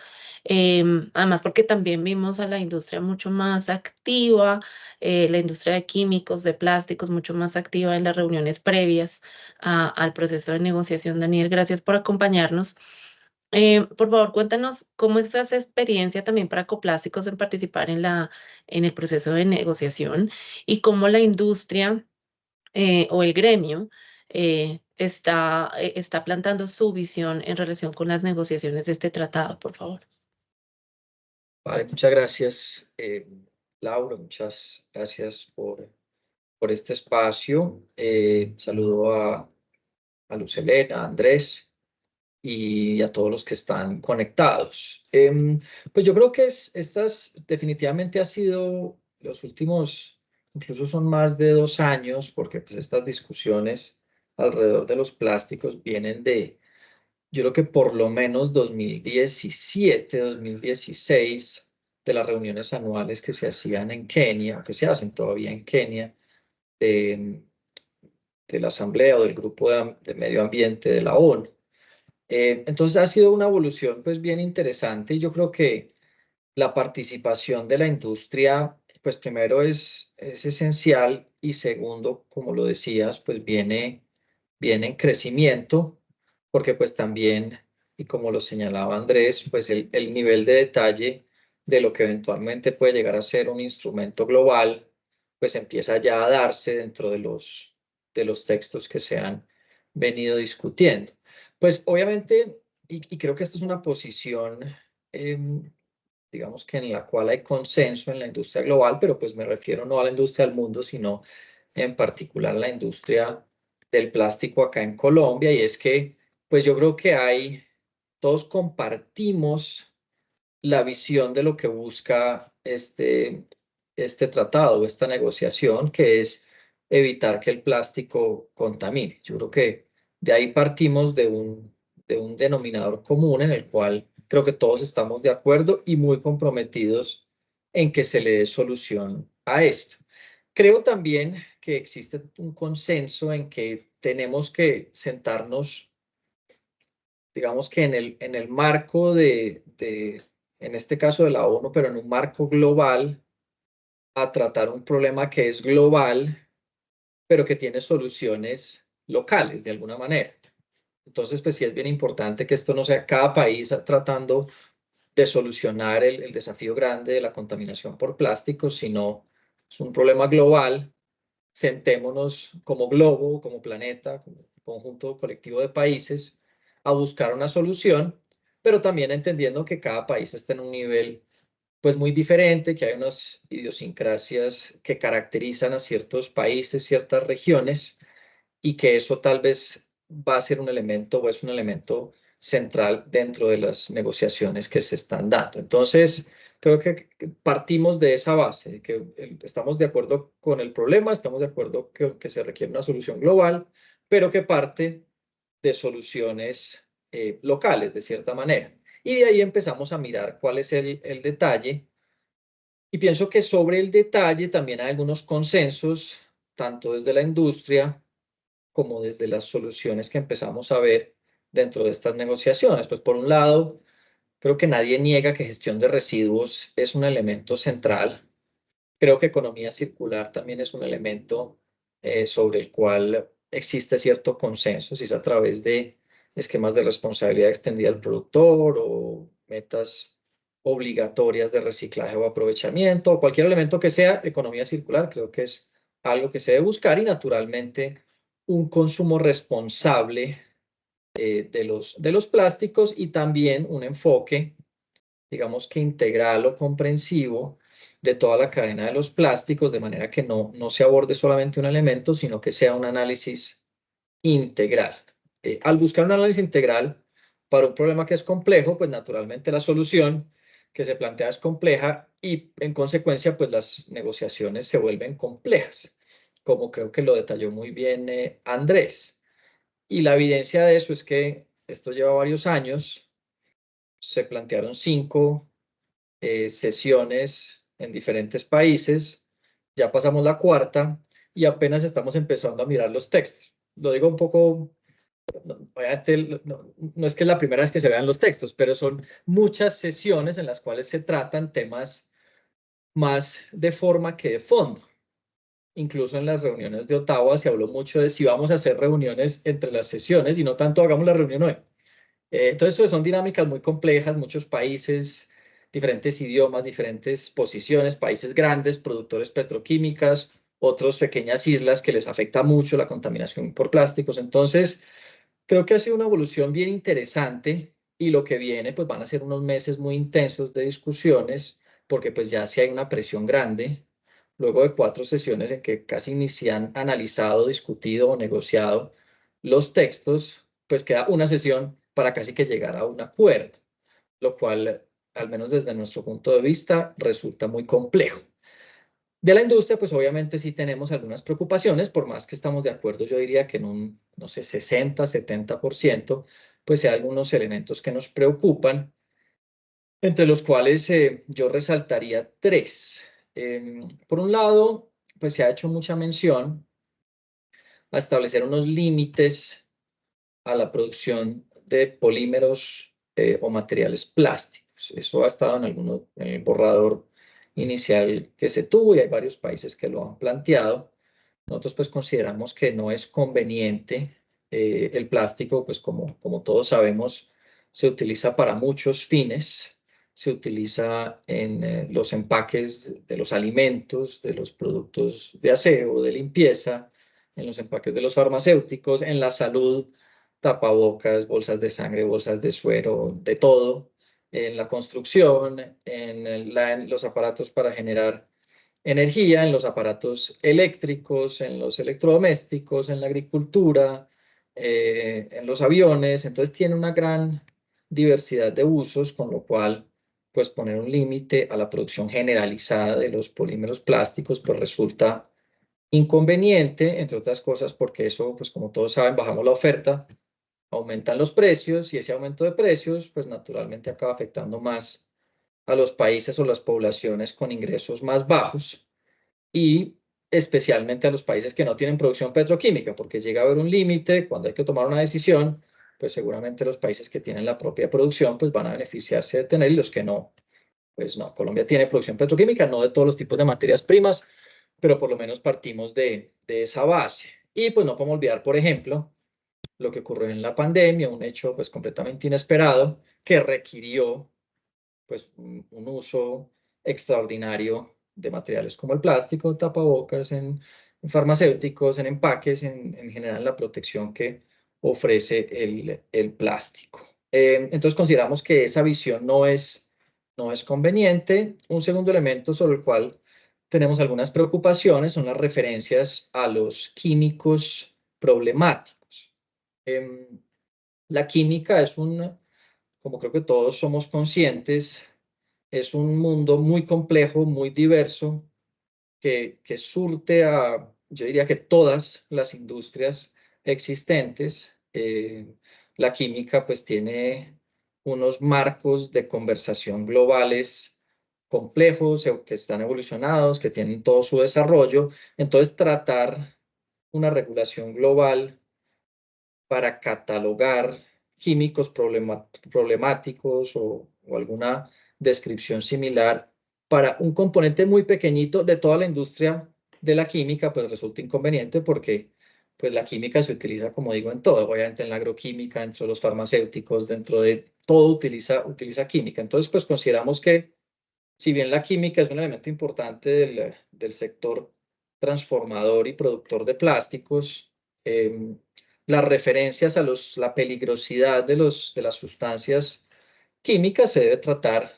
Además, porque también vimos a la industria mucho más activa, la industria de químicos, de plásticos, mucho más activa en las reuniones previas al proceso de negociación. Daniel, gracias por acompañarnos. Por favor, cuéntanos cómo es esa experiencia también para Acoplásticos en participar en el proceso de negociación y cómo la industria o el gremio está plantando su visión en relación con las negociaciones de este tratado, por favor. Vale, muchas gracias, Laura, muchas gracias por este espacio. Saludo a Luz Helena, a Andrés y a todos los que están conectados. Pues yo creo que estas definitivamente ha sido los últimos, incluso son más de 2 años, porque pues estas discusiones alrededor de los plásticos vienen yo creo que por lo menos 2017, 2016, de las reuniones anuales que se hacían en Kenia, que se hacen todavía en Kenia, de la Asamblea o del Grupo de Medio Ambiente de la ONU. Entonces ha sido una evolución pues bien interesante, y yo creo que la participación de la industria, pues primero es esencial, y segundo, como lo decías, pues viene en crecimiento, porque pues también, y como lo señalaba Andrés, pues el nivel de detalle de lo que eventualmente puede llegar a ser un instrumento global, pues empieza ya a darse dentro de los textos que se han venido discutiendo. Pues obviamente, y creo que esta es una posición, digamos que en la cual hay consenso en la industria global, pero pues me refiero no a la industria del mundo, sino en particular a la industria del plástico acá en Colombia, y es que pues yo creo que todos compartimos la visión de lo que busca este tratado, esta negociación, que es evitar que el plástico contamine. Yo creo que de ahí partimos de un denominador común en el cual creo que todos estamos de acuerdo y muy comprometidos en que se le dé solución a esto. Creo también que existe un consenso en que tenemos que sentarnos, digamos que en el marco en este caso de la ONU, pero en un marco global, a tratar un problema que es global, pero que tiene soluciones locales de alguna manera. Entonces, pues sí es bien importante que esto no sea cada país tratando de solucionar el desafío grande de la contaminación por plásticos, sino es un problema global. Sentémonos como globo, como planeta, como conjunto colectivo de países, a buscar una solución, pero también entendiendo que cada país está en un nivel pues muy diferente, que hay unas idiosincrasias que caracterizan a ciertos países, ciertas regiones, y que eso tal vez va a ser un elemento o es un elemento central dentro de las negociaciones que se están dando. Entonces, creo que partimos de esa base, que estamos de acuerdo con el problema, estamos de acuerdo que se requiere una solución global, pero que parte de soluciones locales, de cierta manera. Y de ahí empezamos a mirar cuál es el detalle. Y pienso que sobre el detalle también hay algunos consensos, tanto desde la industria como desde las soluciones que empezamos a ver dentro de estas negociaciones. Pues por un lado, creo que nadie niega que gestión de residuos es un elemento central. Creo que economía circular también es un elemento sobre el cual existe cierto consenso, si es a través de esquemas de responsabilidad extendida al productor o metas obligatorias de reciclaje o aprovechamiento, o cualquier elemento que sea economía circular. Creo que es algo que se debe buscar, y naturalmente un consumo responsable de los plásticos, y también un enfoque, digamos que integral o comprensivo, de toda la cadena de los plásticos, de manera que no se aborde solamente un elemento, sino que sea un análisis integral. Al buscar un análisis integral para un problema que es complejo, pues naturalmente la solución que se plantea es compleja, y en consecuencia pues las negociaciones se vuelven complejas, como creo que lo detalló muy bien Andrés. Y la evidencia de eso es que esto lleva varios años. Se plantearon 5 sesiones en diferentes países, ya pasamos la cuarta y apenas estamos empezando a mirar los textos. Lo digo un poco, obviamente no es que es la primera vez que se vean los textos, pero son muchas sesiones en las cuales se tratan temas más de forma que de fondo. Incluso en las reuniones de Ottawa se habló mucho de si vamos a hacer reuniones entre las sesiones y no tanto hagamos la reunión hoy. Entonces, pues, son dinámicas muy complejas, muchos países, diferentes idiomas, diferentes posiciones, países grandes, productores petroquímicas, otros pequeñas islas que les afecta mucho la contaminación por plásticos. Entonces, creo que ha sido una evolución bien interesante, y lo que viene, pues van a ser unos meses muy intensos de discusiones, porque pues ya sí hay una presión grande. Luego de 4 sesiones en que casi ni se han analizado, discutido o negociado los textos, pues queda una sesión para casi que llegar a un acuerdo, lo cual, al menos desde nuestro punto de vista, resulta muy complejo. De la industria, pues obviamente sí tenemos algunas preocupaciones, por más que estamos de acuerdo, yo diría que en un, no sé, 60, 70%, pues hay algunos elementos que nos preocupan. entre los cuales yo resaltaría 3. Por un lado, pues se ha hecho mucha mención a establecer unos límites a la producción de polímeros o materiales plásticos. Eso ha estado en el borrador inicial que se tuvo y hay varios países que lo han planteado. Nosotros pues consideramos que no es conveniente. El plástico, pues como todos sabemos, se utiliza para muchos fines. Se utiliza en los empaques de los alimentos, de los productos de aseo, de limpieza, en los empaques de los farmacéuticos, en la salud, tapabocas, bolsas de sangre, bolsas de suero, de todo, en la construcción, en los aparatos para generar energía, en los aparatos eléctricos, en los electrodomésticos, en la agricultura, en los aviones. Entonces tiene una gran diversidad de usos, con lo cual, pues poner un límite a la producción generalizada de los polímeros plásticos, pues resulta inconveniente, entre otras cosas, porque eso, pues como todos saben, bajamos la oferta, aumentan los precios y ese aumento de precios, pues naturalmente acaba afectando más a los países o las poblaciones con ingresos más bajos y especialmente a los países que no tienen producción petroquímica, porque llega a haber un límite cuando hay que tomar una decisión, pues seguramente los países que tienen la propia producción pues van a beneficiarse de tener y los que no, pues no. Colombia tiene producción petroquímica, no de todos los tipos de materias primas, pero por lo menos partimos de esa base. Y pues no podemos olvidar, por ejemplo, lo que ocurrió en la pandemia, un hecho pues completamente inesperado que requirió pues un uso extraordinario de materiales como el plástico, tapabocas, en farmacéuticos, en empaques, en general la protección que ofrece el plástico. Entonces consideramos que esa visión no es conveniente. Un segundo elemento sobre el cual tenemos algunas preocupaciones son las referencias a los químicos problemáticos. La química es como creo que todos somos conscientes, es un mundo muy complejo, muy diverso, que surte a, yo diría que todas las industrias existentes. La química pues tiene unos marcos de conversación globales complejos, que están evolucionados, que tienen todo su desarrollo. Entonces, tratar una regulación global para catalogar químicos problemáticos o alguna descripción similar para un componente muy pequeñito de toda la industria de la química, pues resulta inconveniente porque pues la química se utiliza, como digo, en todo, obviamente en la agroquímica, dentro de los farmacéuticos, dentro de todo utiliza química. Entonces, pues consideramos que si bien la química es un elemento importante del sector transformador y productor de plásticos, las referencias a la peligrosidad de las sustancias químicas se debe tratar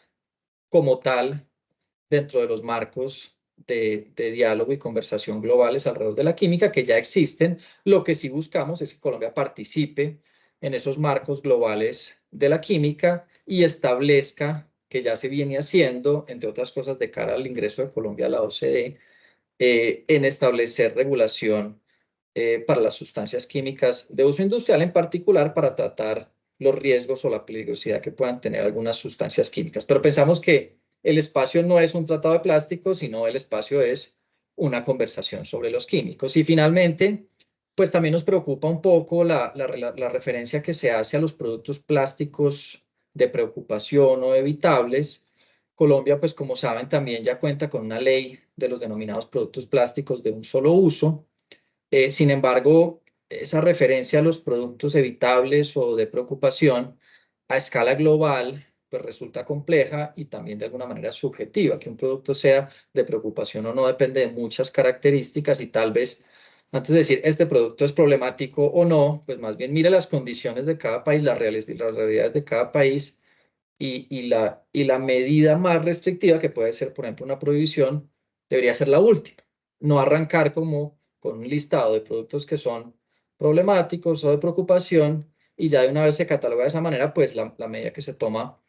como tal dentro de los marcos de diálogo y conversación globales alrededor de la química que ya existen. Lo que sí buscamos es que Colombia participe en esos marcos globales de la química y establezca, que ya se viene haciendo, entre otras cosas, de cara al ingreso de Colombia a la OCDE, en establecer regulación para las sustancias químicas de uso industrial, en particular para tratar los riesgos o la peligrosidad que puedan tener algunas sustancias químicas. Pero pensamos que el espacio no es un tratado de plástico, sino el espacio es una conversación sobre los químicos. Y finalmente, pues también nos preocupa un poco la referencia que se hace a los productos plásticos de preocupación o evitables. Colombia, pues como saben, también ya cuenta con una ley de los denominados productos plásticos de un solo uso. Sin embargo, esa referencia a los productos evitables o de preocupación a escala global, pues resulta compleja y también de alguna manera subjetiva. Que un producto sea de preocupación o no depende de muchas características y tal vez antes de decir este producto es problemático o no, pues más bien mire las condiciones de cada país, las realidades de cada país y la medida más restrictiva, que puede ser, por ejemplo, una prohibición, debería ser la última. No arrancar como con un listado de productos que son problemáticos o de preocupación y ya de una vez se cataloga de esa manera, pues la medida que se toma,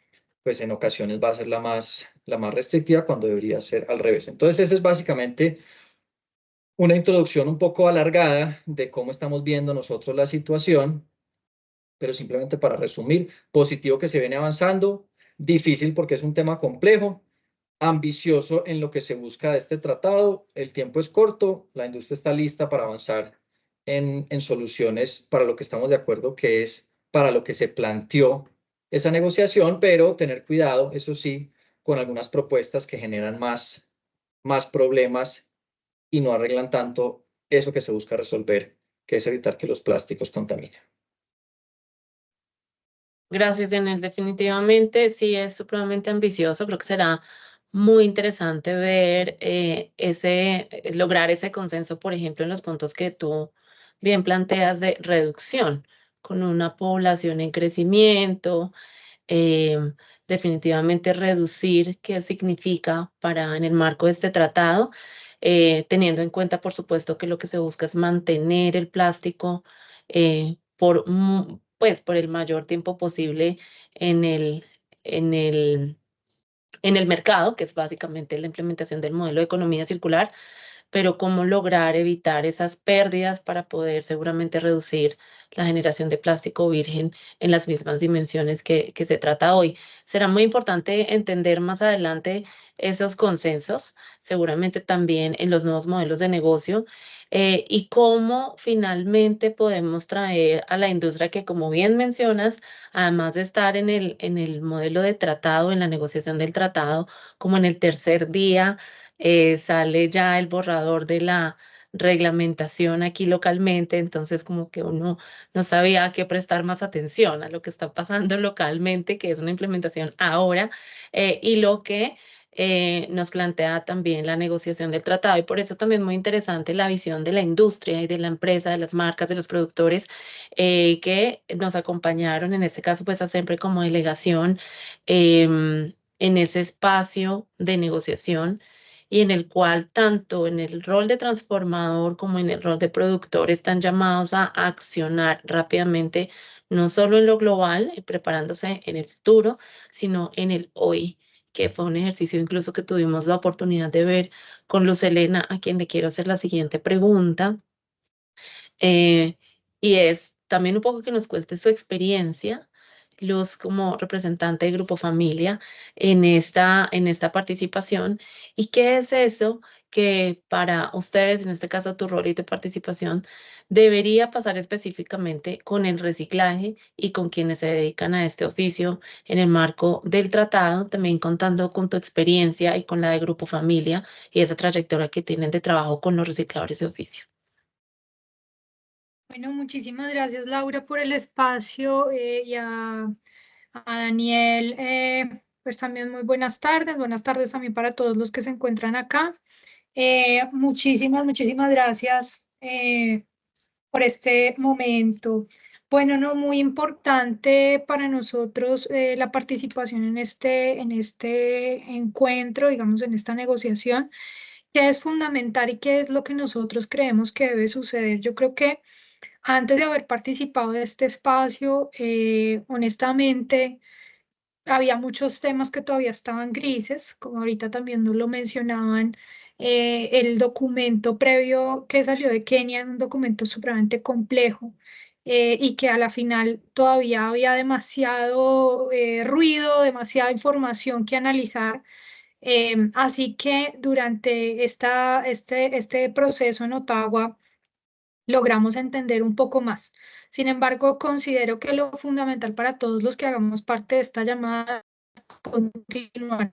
pues en ocasiones va a ser la más restrictiva cuando debería ser al revés. Entonces, esa es básicamente una introducción un poco alargada de cómo estamos viendo nosotros la situación, pero simplemente para resumir, positivo que se viene avanzando, difícil porque es un tema complejo, ambicioso en lo que se busca de este tratado. El tiempo es corto, la industria está lista para avanzar en soluciones para lo que estamos de acuerdo, que es para lo que se planteó esa negociación, pero tener cuidado, eso sí, con algunas propuestas que generan más problemas y no arreglan tanto eso que se busca resolver, que es evitar que los plásticos contaminen. Gracias, Daniel. Definitivamente sí es supremamente ambicioso. Creo que será muy interesante ver lograr ese consenso, por ejemplo, en los puntos que tú bien planteas de reducción, con una población en crecimiento, definitivamente reducir qué significa en el marco de este tratado, teniendo en cuenta, por supuesto, que lo que se busca es mantener el plástico por el mayor tiempo posible en en el, en el mercado, que es básicamente la implementación del modelo de economía circular, pero cómo lograr evitar esas pérdidas para poder seguramente reducir la generación de plástico virgen en las mismas dimensiones que se trata hoy. Será muy importante entender más adelante esos consensos, seguramente también en los nuevos modelos de negocio, y cómo finalmente podemos traer a la industria que, como bien mencionas, además de estar en en el modelo de tratado, en la negociación del tratado, como en el tercer día, sale ya el borrador de la reglamentación aquí localmente, entonces como que uno no sabía a qué prestar más atención a lo que está pasando localmente, que es una implementación ahora, y lo que nos plantea también la negociación del tratado. Y por eso también muy interesante la visión de la industria y de la empresa, de las marcas, de los productores que nos acompañaron, en este caso pues a siempre como delegación, en ese espacio de negociación y en el cual tanto en el rol de transformador como en el rol de productor están llamados a accionar rápidamente, no solo en lo global, preparándose en el futuro, sino en el hoy, que fue un ejercicio incluso que tuvimos la oportunidad de ver con Luz Helena, a quien le quiero hacer la siguiente pregunta. Y es también un poco que nos cueste su experiencia, Luz, como representante de Grupo Familia en en esta participación. ¿Y qué es eso que para ustedes, en este caso tu rol y tu participación, debería pasar específicamente con el reciclaje y con quienes se dedican a este oficio en el marco del tratado, también contando con tu experiencia y con la de Grupo Familia y esa trayectoria que tienen de trabajo con los recicladores de oficio? Bueno, muchísimas gracias Laura por el espacio y a Daniel, pues también muy buenas tardes también para todos los que se encuentran acá. Muchísimas gracias por este momento. Bueno, no, muy importante para nosotros la participación en este encuentro, digamos, en esta negociación, que es fundamental y que es lo que nosotros creemos que debe suceder. Yo creo que antes de haber participado de este espacio, honestamente, había muchos temas que todavía estaban grises, como ahorita también nos lo mencionaban. El documento previo que salió de Kenia, un documento supremamente complejo y que a la final todavía había demasiado ruido, demasiada información que analizar. Así que durante este proceso en Ottawa, logramos entender un poco más. Sin embargo, considero que lo fundamental para todos los que hagamos parte de esta llamada es continuar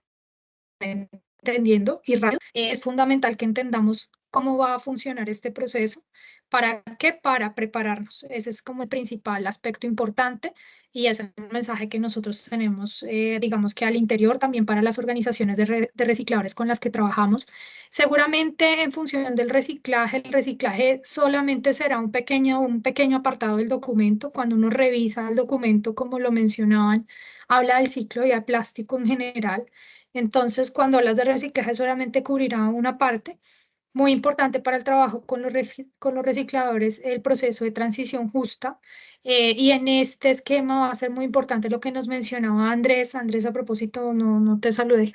entendiendo y es fundamental que entendamos cómo va a funcionar este proceso. ¿Para qué? Para prepararnos. Ese es como el principal aspecto importante y ese es el mensaje que nosotros tenemos, digamos que al interior, también para las organizaciones de recicladores con las que trabajamos. Seguramente en función del reciclaje, el reciclaje solamente será un pequeño apartado del documento. Cuando uno revisa el documento, como lo mencionaban, habla del ciclo y del plástico en general. Entonces, cuando hablas de reciclaje, solamente cubrirá una parte. muy importante para el trabajo con los recicladores el proceso de transición justa. Y en este esquema va a ser muy importante lo que nos mencionaba Andrés. Andrés, a propósito, no te saludé.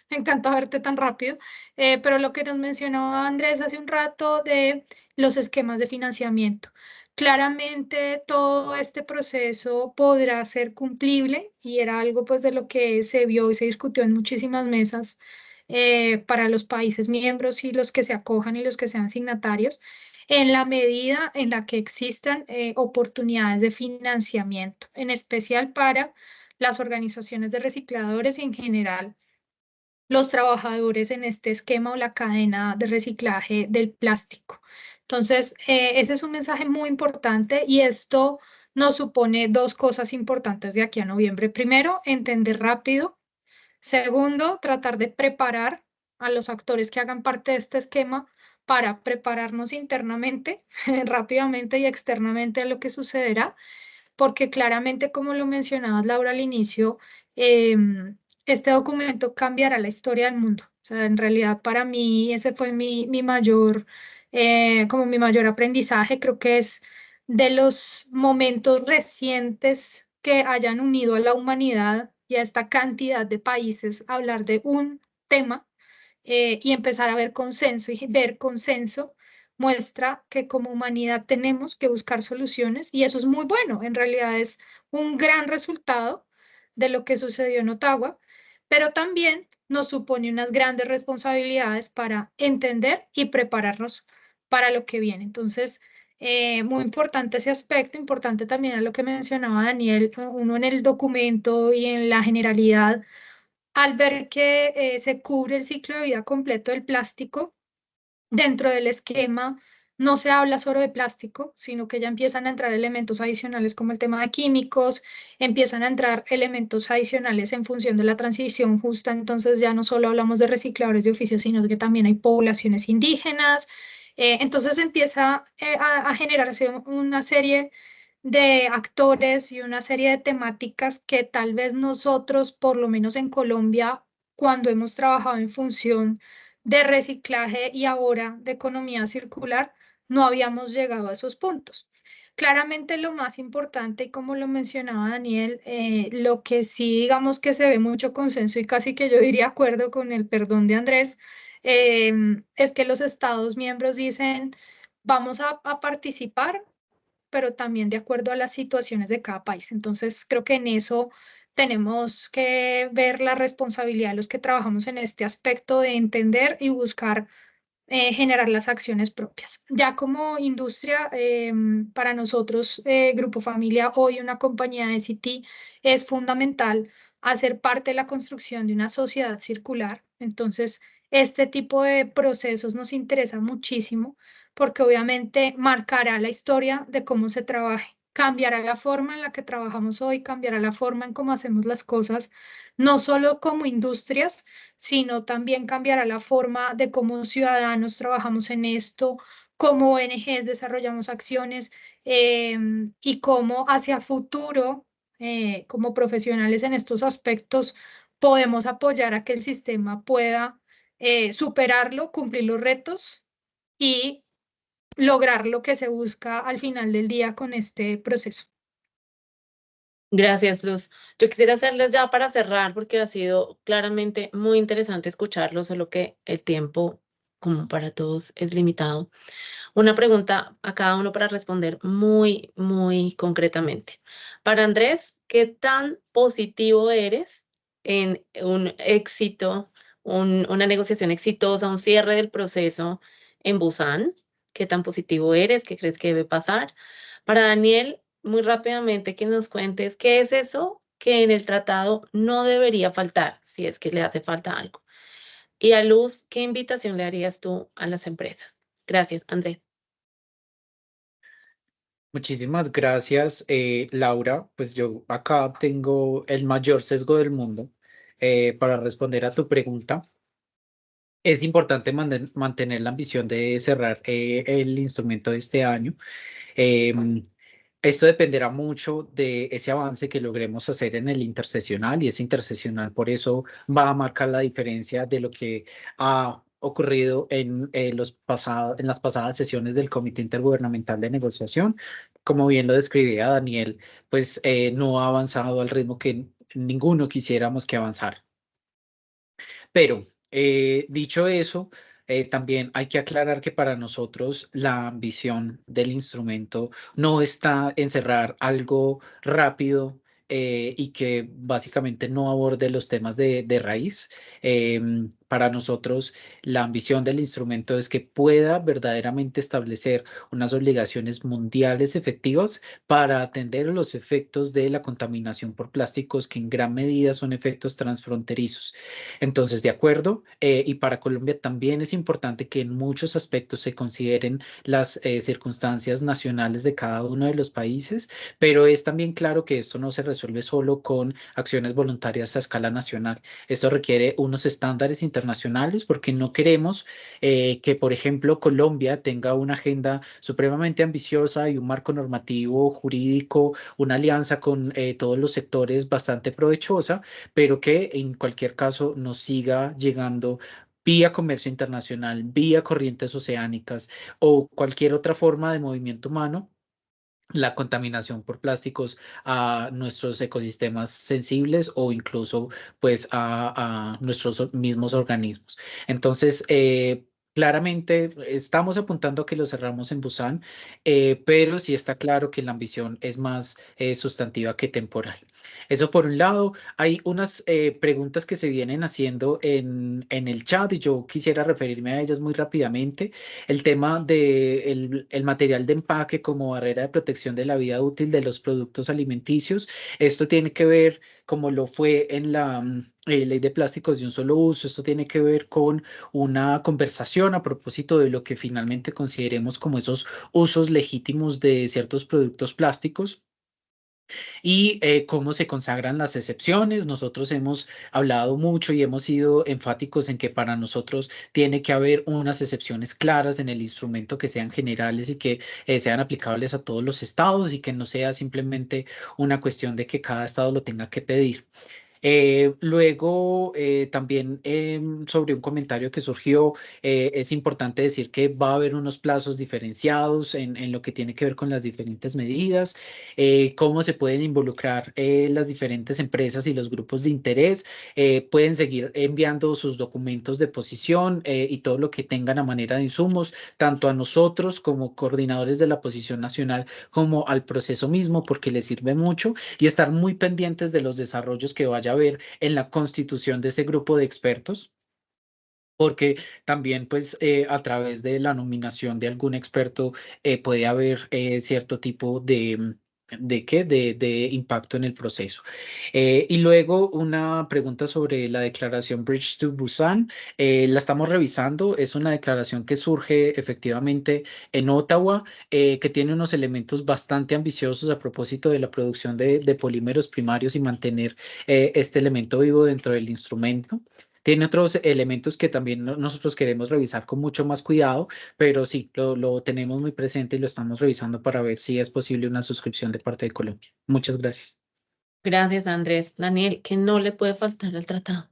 Me encanta verte tan rápido. Pero lo que nos mencionaba Andrés hace un rato de los esquemas de financiamiento. Claramente todo este proceso podrá ser cumplible y era algo pues de lo que se vio y se discutió en muchísimas mesas para los países miembros y los que se acojan y los que sean signatarios, en la medida en la que existan oportunidades de financiamiento, en especial para las organizaciones de recicladores y en general los trabajadores en este esquema o la cadena de reciclaje del plástico. Entonces, ese es un mensaje muy importante y esto nos supone dos cosas importantes de aquí a noviembre. Primero, entender rápido. Segundo, tratar de preparar a los actores que hagan parte de este esquema para prepararnos internamente, rápidamente y externamente a lo que sucederá, porque claramente, como lo mencionabas, Laura, al inicio, este documento cambiará la historia del mundo. O sea, en realidad para mí ese fue mi mayor, como mi mayor aprendizaje. Creo que es de los momentos recientes que hayan unido a la humanidad y a esta cantidad de países a hablar de un tema y empezar a ver consenso y ver consenso muestra que como humanidad tenemos que buscar soluciones y eso es muy bueno. En realidad es un gran resultado de lo que sucedió en Ottawa, pero también nos supone unas grandes responsabilidades para entender y prepararnos para lo que viene. Entonces, muy importante ese aspecto, importante también a lo que mencionaba Daniel, uno en el documento y en la generalidad, al ver que se cubre el ciclo de vida completo del plástico, dentro del esquema no se habla solo de plástico, sino que ya empiezan a entrar elementos adicionales como el tema de químicos, empiezan a entrar elementos adicionales en función de la transición justa, entonces ya no solo hablamos de recicladores de oficio, sino que también hay poblaciones indígenas, entonces empieza a generarse una serie de actores y una serie de temáticas que tal vez nosotros, por lo menos en Colombia, cuando hemos trabajado en función de reciclaje y ahora de economía circular, no habíamos llegado a esos puntos. Claramente lo más importante, y como lo mencionaba Daniel, lo que sí digamos que se ve mucho consenso y casi que yo diría acuerdo con el perdón de Andrés, es que los Estados miembros dicen, vamos a participar, pero también de acuerdo a las situaciones de cada país. Entonces, creo que en eso tenemos que ver la responsabilidad de los que trabajamos en este aspecto de entender y buscar generar las acciones propias. Ya como industria, para nosotros, Grupo Familia, hoy una compañía de ICT, es fundamental hacer parte de la construcción de una sociedad circular. Entonces, este tipo de procesos nos interesa muchísimo porque obviamente marcará la historia de cómo se trabaje. Cambiará la forma en la que trabajamos hoy, cambiará la forma en cómo hacemos las cosas, no solo como industrias, sino también cambiará la forma de cómo ciudadanos trabajamos en esto, cómo ONGs desarrollamos acciones y cómo hacia futuro, como profesionales en estos aspectos, podemos apoyar a que el sistema pueda superarlo, cumplir los retos y lograr lo que se busca al final del día con este proceso. Gracias, Luz. Yo quisiera hacerles ya para cerrar, porque ha sido claramente muy interesante escucharlo, solo que el tiempo, como para todos, es limitado. Una pregunta a cada uno para responder muy, muy concretamente. Para Andrés, ¿qué tan positivo eres en un éxito, una negociación exitosa, un cierre del proceso en Busan? ¿Qué tan positivo eres? ¿Qué crees que debe pasar? Para Daniel, muy rápidamente que nos cuentes qué es eso que en el tratado no debería faltar, si es que le hace falta algo. Y a Luz, ¿qué invitación le harías tú a las empresas? Gracias, Andrés. Muchísimas gracias, Laura. Pues yo acá tengo el mayor sesgo del mundo para responder a tu pregunta. Es importante mantener la ambición de cerrar el instrumento de este año. Em, Esto dependerá mucho de ese avance que logremos hacer en el interseccional y ese interseccional por eso va a marcar la diferencia de lo que ha ocurrido en en las pasadas sesiones del Comité Intergubernamental de Negociación. Como bien lo describía Daniel, pues no ha avanzado al ritmo que ninguno quisiéramos que avanzara. Pero dicho eso, también hay que aclarar que para nosotros la ambición del instrumento no está en cerrar algo rápido y que básicamente no aborde los temas de raíz. Para nosotros la ambición del instrumento es que pueda verdaderamente establecer unas obligaciones mundiales efectivas para atender los efectos de la contaminación por plásticos, que en gran medida son efectos transfronterizos. Entonces, de acuerdo, y para Colombia también es importante que en muchos aspectos se consideren las circunstancias nacionales de cada uno de los países, pero es también claro que esto no se resuelve solo con acciones voluntarias a escala nacional. Esto requiere unos estándares internacionales porque no queremos que, por ejemplo, Colombia tenga una agenda supremamente ambiciosa y un marco normativo jurídico, una alianza con todos los sectores bastante provechosa, pero que en cualquier caso nos siga llegando vía comercio internacional, vía corrientes oceánicas o cualquier otra forma de movimiento humano, la contaminación por plásticos a nuestros ecosistemas sensibles o incluso pues a nuestros mismos organismos. Entonces, claramente estamos apuntando a que lo cerramos en Busan, pero sí está claro que la ambición es más sustantiva que temporal. Eso por un lado. Hay unas preguntas que se vienen haciendo en el chat y yo quisiera referirme a ellas muy rápidamente. El tema del el material de empaque como barrera de protección de la vida útil de los productos alimenticios. Esto tiene que ver, como lo fue en la ley de plásticos de un solo uso, esto tiene que ver con una conversación a propósito de lo que finalmente consideremos como esos usos legítimos de ciertos productos plásticos y cómo se consagran las excepciones. Nosotros hemos hablado mucho y hemos sido enfáticos en que para nosotros tiene que haber unas excepciones claras en el instrumento que sean generales y que sean aplicables a todos los estados y que no sea simplemente una cuestión de que cada estado lo tenga que pedir. Luego, también sobre un comentario que surgió, es importante decir que va a haber unos plazos diferenciados en lo que tiene que ver con las diferentes medidas, cómo se pueden involucrar las diferentes empresas y los grupos de interés. Pueden seguir enviando sus documentos de posición y todo lo que tengan a manera de insumos, tanto a nosotros como coordinadores de la posición nacional, como al proceso mismo, porque les sirve mucho y estar muy pendientes de los desarrollos que vaya a haber en la constitución de ese grupo de expertos, porque también pues a través de la nominación de algún experto puede haber cierto tipo de impacto en el proceso. Y luego una pregunta sobre la declaración Bridge to Busan. La estamos revisando. Es una declaración que surge efectivamente en Ottawa, que tiene unos elementos bastante ambiciosos a propósito de la producción de polímeros primarios y mantener este elemento vivo dentro del instrumento. Tiene otros elementos que también nosotros queremos revisar con mucho más cuidado, pero sí, lo tenemos muy presente y lo estamos revisando para ver si es posible una suscripción de parte de Colombia. Muchas gracias. Gracias, Andrés. Daniel, ¿que no le puede faltar al tratado?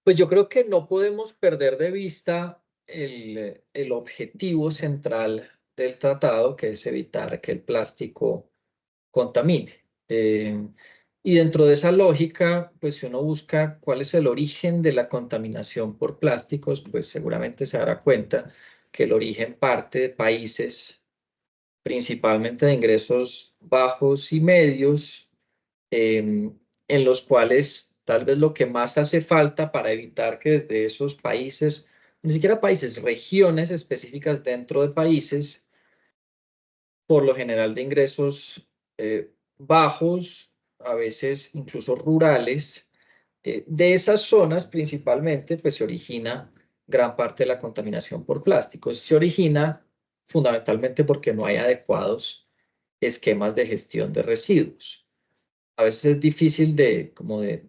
Pues yo creo que no podemos perder de vista el objetivo central del tratado, que es evitar que el plástico contamine. Y dentro de esa lógica, pues si uno busca cuál es el origen de la contaminación por plásticos, pues seguramente se dará cuenta que el origen parte de países principalmente de ingresos bajos y medios, en los cuales tal vez lo que más hace falta para evitar que desde esos países, ni siquiera países, regiones específicas dentro de países, por lo general de ingresos bajos, a veces incluso rurales, de esas zonas principalmente, pues se origina gran parte de la contaminación por plásticos. Se origina fundamentalmente porque no hay adecuados esquemas de gestión de residuos. A veces es difícil de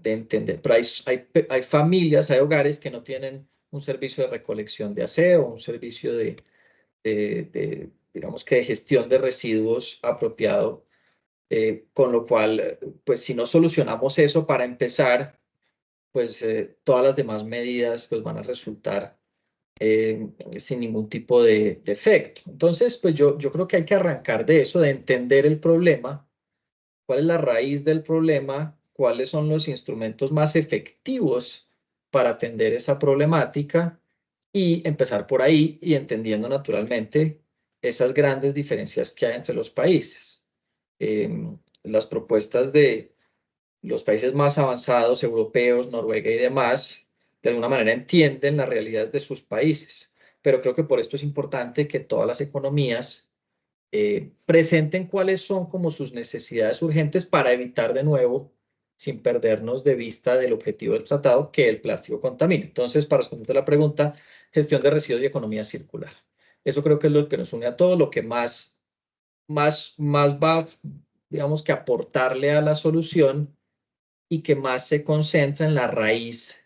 entender, pero hay familias, hay hogares que no tienen un servicio de recolección de aseo, un servicio digamos que de gestión de residuos apropiado, con lo cual, pues si no solucionamos eso para empezar, pues todas las demás medidas pues van a resultar sin ningún tipo de efecto. Entonces, pues yo creo que hay que arrancar de eso, de entender el problema, cuál es la raíz del problema, cuáles son los instrumentos más efectivos para atender esa problemática y empezar por ahí y entendiendo naturalmente esas grandes diferencias que hay entre los países. Las propuestas de los países más avanzados, europeos, Noruega y demás, de alguna manera entienden la realidad de sus países. Pero creo que por esto es importante que todas las economías presenten cuáles son como sus necesidades urgentes para evitar de nuevo, sin perdernos de vista del objetivo del tratado, que el plástico contamine. Entonces, para responder la pregunta, gestión de residuos y economía circular. Eso creo que es lo que nos une a todos, lo que más va, digamos, que aportarle a la solución y que más se concentra en la raíz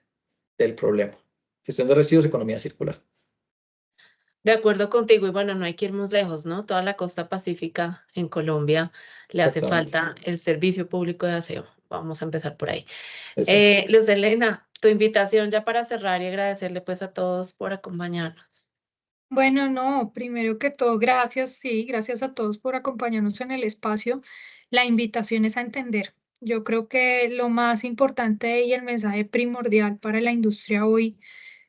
del problema. Gestión de residuos, economía circular. De acuerdo contigo, y bueno, no hay que ir más lejos, ¿no? Toda la costa pacífica en Colombia le hace falta el servicio público de aseo. Vamos a empezar por ahí. Luz Helena, tu invitación ya para cerrar y agradecerle pues a todos por acompañarnos. Bueno, no, primero que todo, gracias, sí, gracias a todos por acompañarnos en el espacio. La invitación es a entender. Yo creo que lo más importante y el mensaje primordial para la industria hoy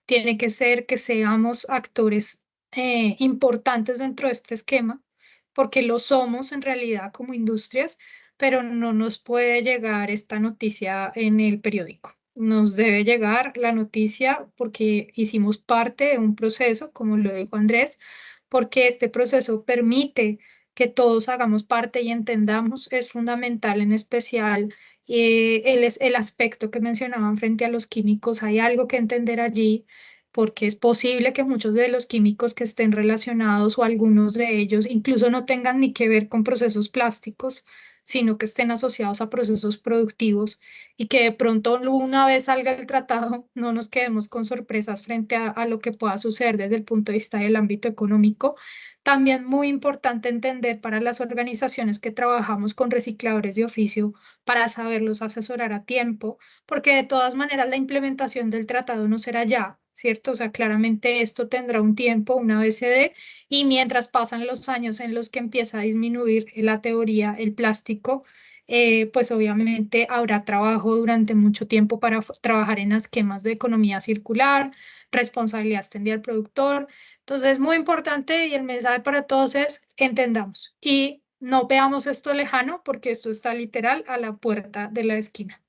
tiene que ser que seamos actores importantes dentro de este esquema, porque lo somos en realidad como industrias, pero no nos puede llegar esta noticia en el periódico. Nos debe llegar la noticia porque hicimos parte de un proceso, como lo dijo Andrés, porque este proceso permite que todos hagamos parte y entendamos. Es fundamental, en especial el aspecto que mencionaban frente a los químicos. Hay algo que entender allí, porque es posible que muchos de los químicos que estén relacionados o algunos de ellos incluso no tengan ni que ver con procesos plásticos, sino que estén asociados a procesos productivos y que de pronto una vez salga el tratado no nos quedemos con sorpresas frente a lo que pueda suceder desde el punto de vista del ámbito económico. También muy importante entender para las organizaciones que trabajamos con recicladores de oficio para saberlos asesorar a tiempo, porque de todas maneras la implementación del tratado no será ya, ¿cierto? O sea, claramente esto tendrá un tiempo una vez se dé, y mientras pasan los años en los que empieza a disminuir la teoría, el plástico, pues obviamente habrá trabajo durante mucho tiempo para trabajar en esquemas de economía circular, responsabilidad extendida al productor. Entonces, muy importante, y el mensaje para todos es entendamos y no veamos esto lejano, porque esto está literal a la puerta de la esquina.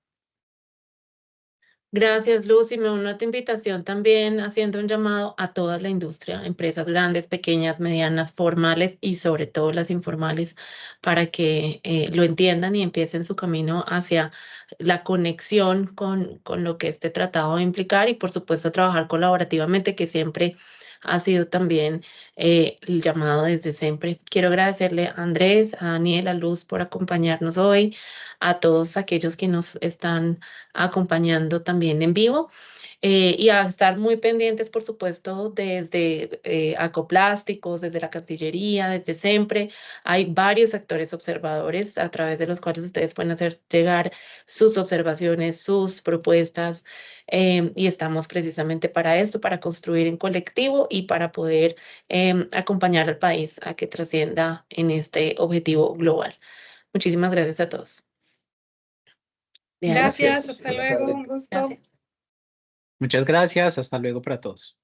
Gracias, Luz, y me uno a tu invitación también haciendo un llamado a toda la industria, empresas grandes, pequeñas, medianas, formales y sobre todo las informales, para que lo entiendan y empiecen su camino hacia la conexión con lo que este tratado va a implicar y por supuesto trabajar colaborativamente, que siempre ha sido también el llamado desde siempre. Quiero agradecerle a Andrés, a Daniel, a Luz por acompañarnos hoy, a todos aquellos que nos están acompañando también en vivo y a estar muy pendientes, por supuesto, desde Acoplásticos, desde la Castillería, desde siempre. Hay varios actores observadores a través de los cuales ustedes pueden hacer llegar sus observaciones, sus propuestas y estamos precisamente para esto, para construir en colectivo y para poder acompañar al país a que trascienda en este objetivo global. Muchísimas gracias a todos. Gracias, hasta luego, un gusto. Gracias. Muchas gracias, hasta luego para todos.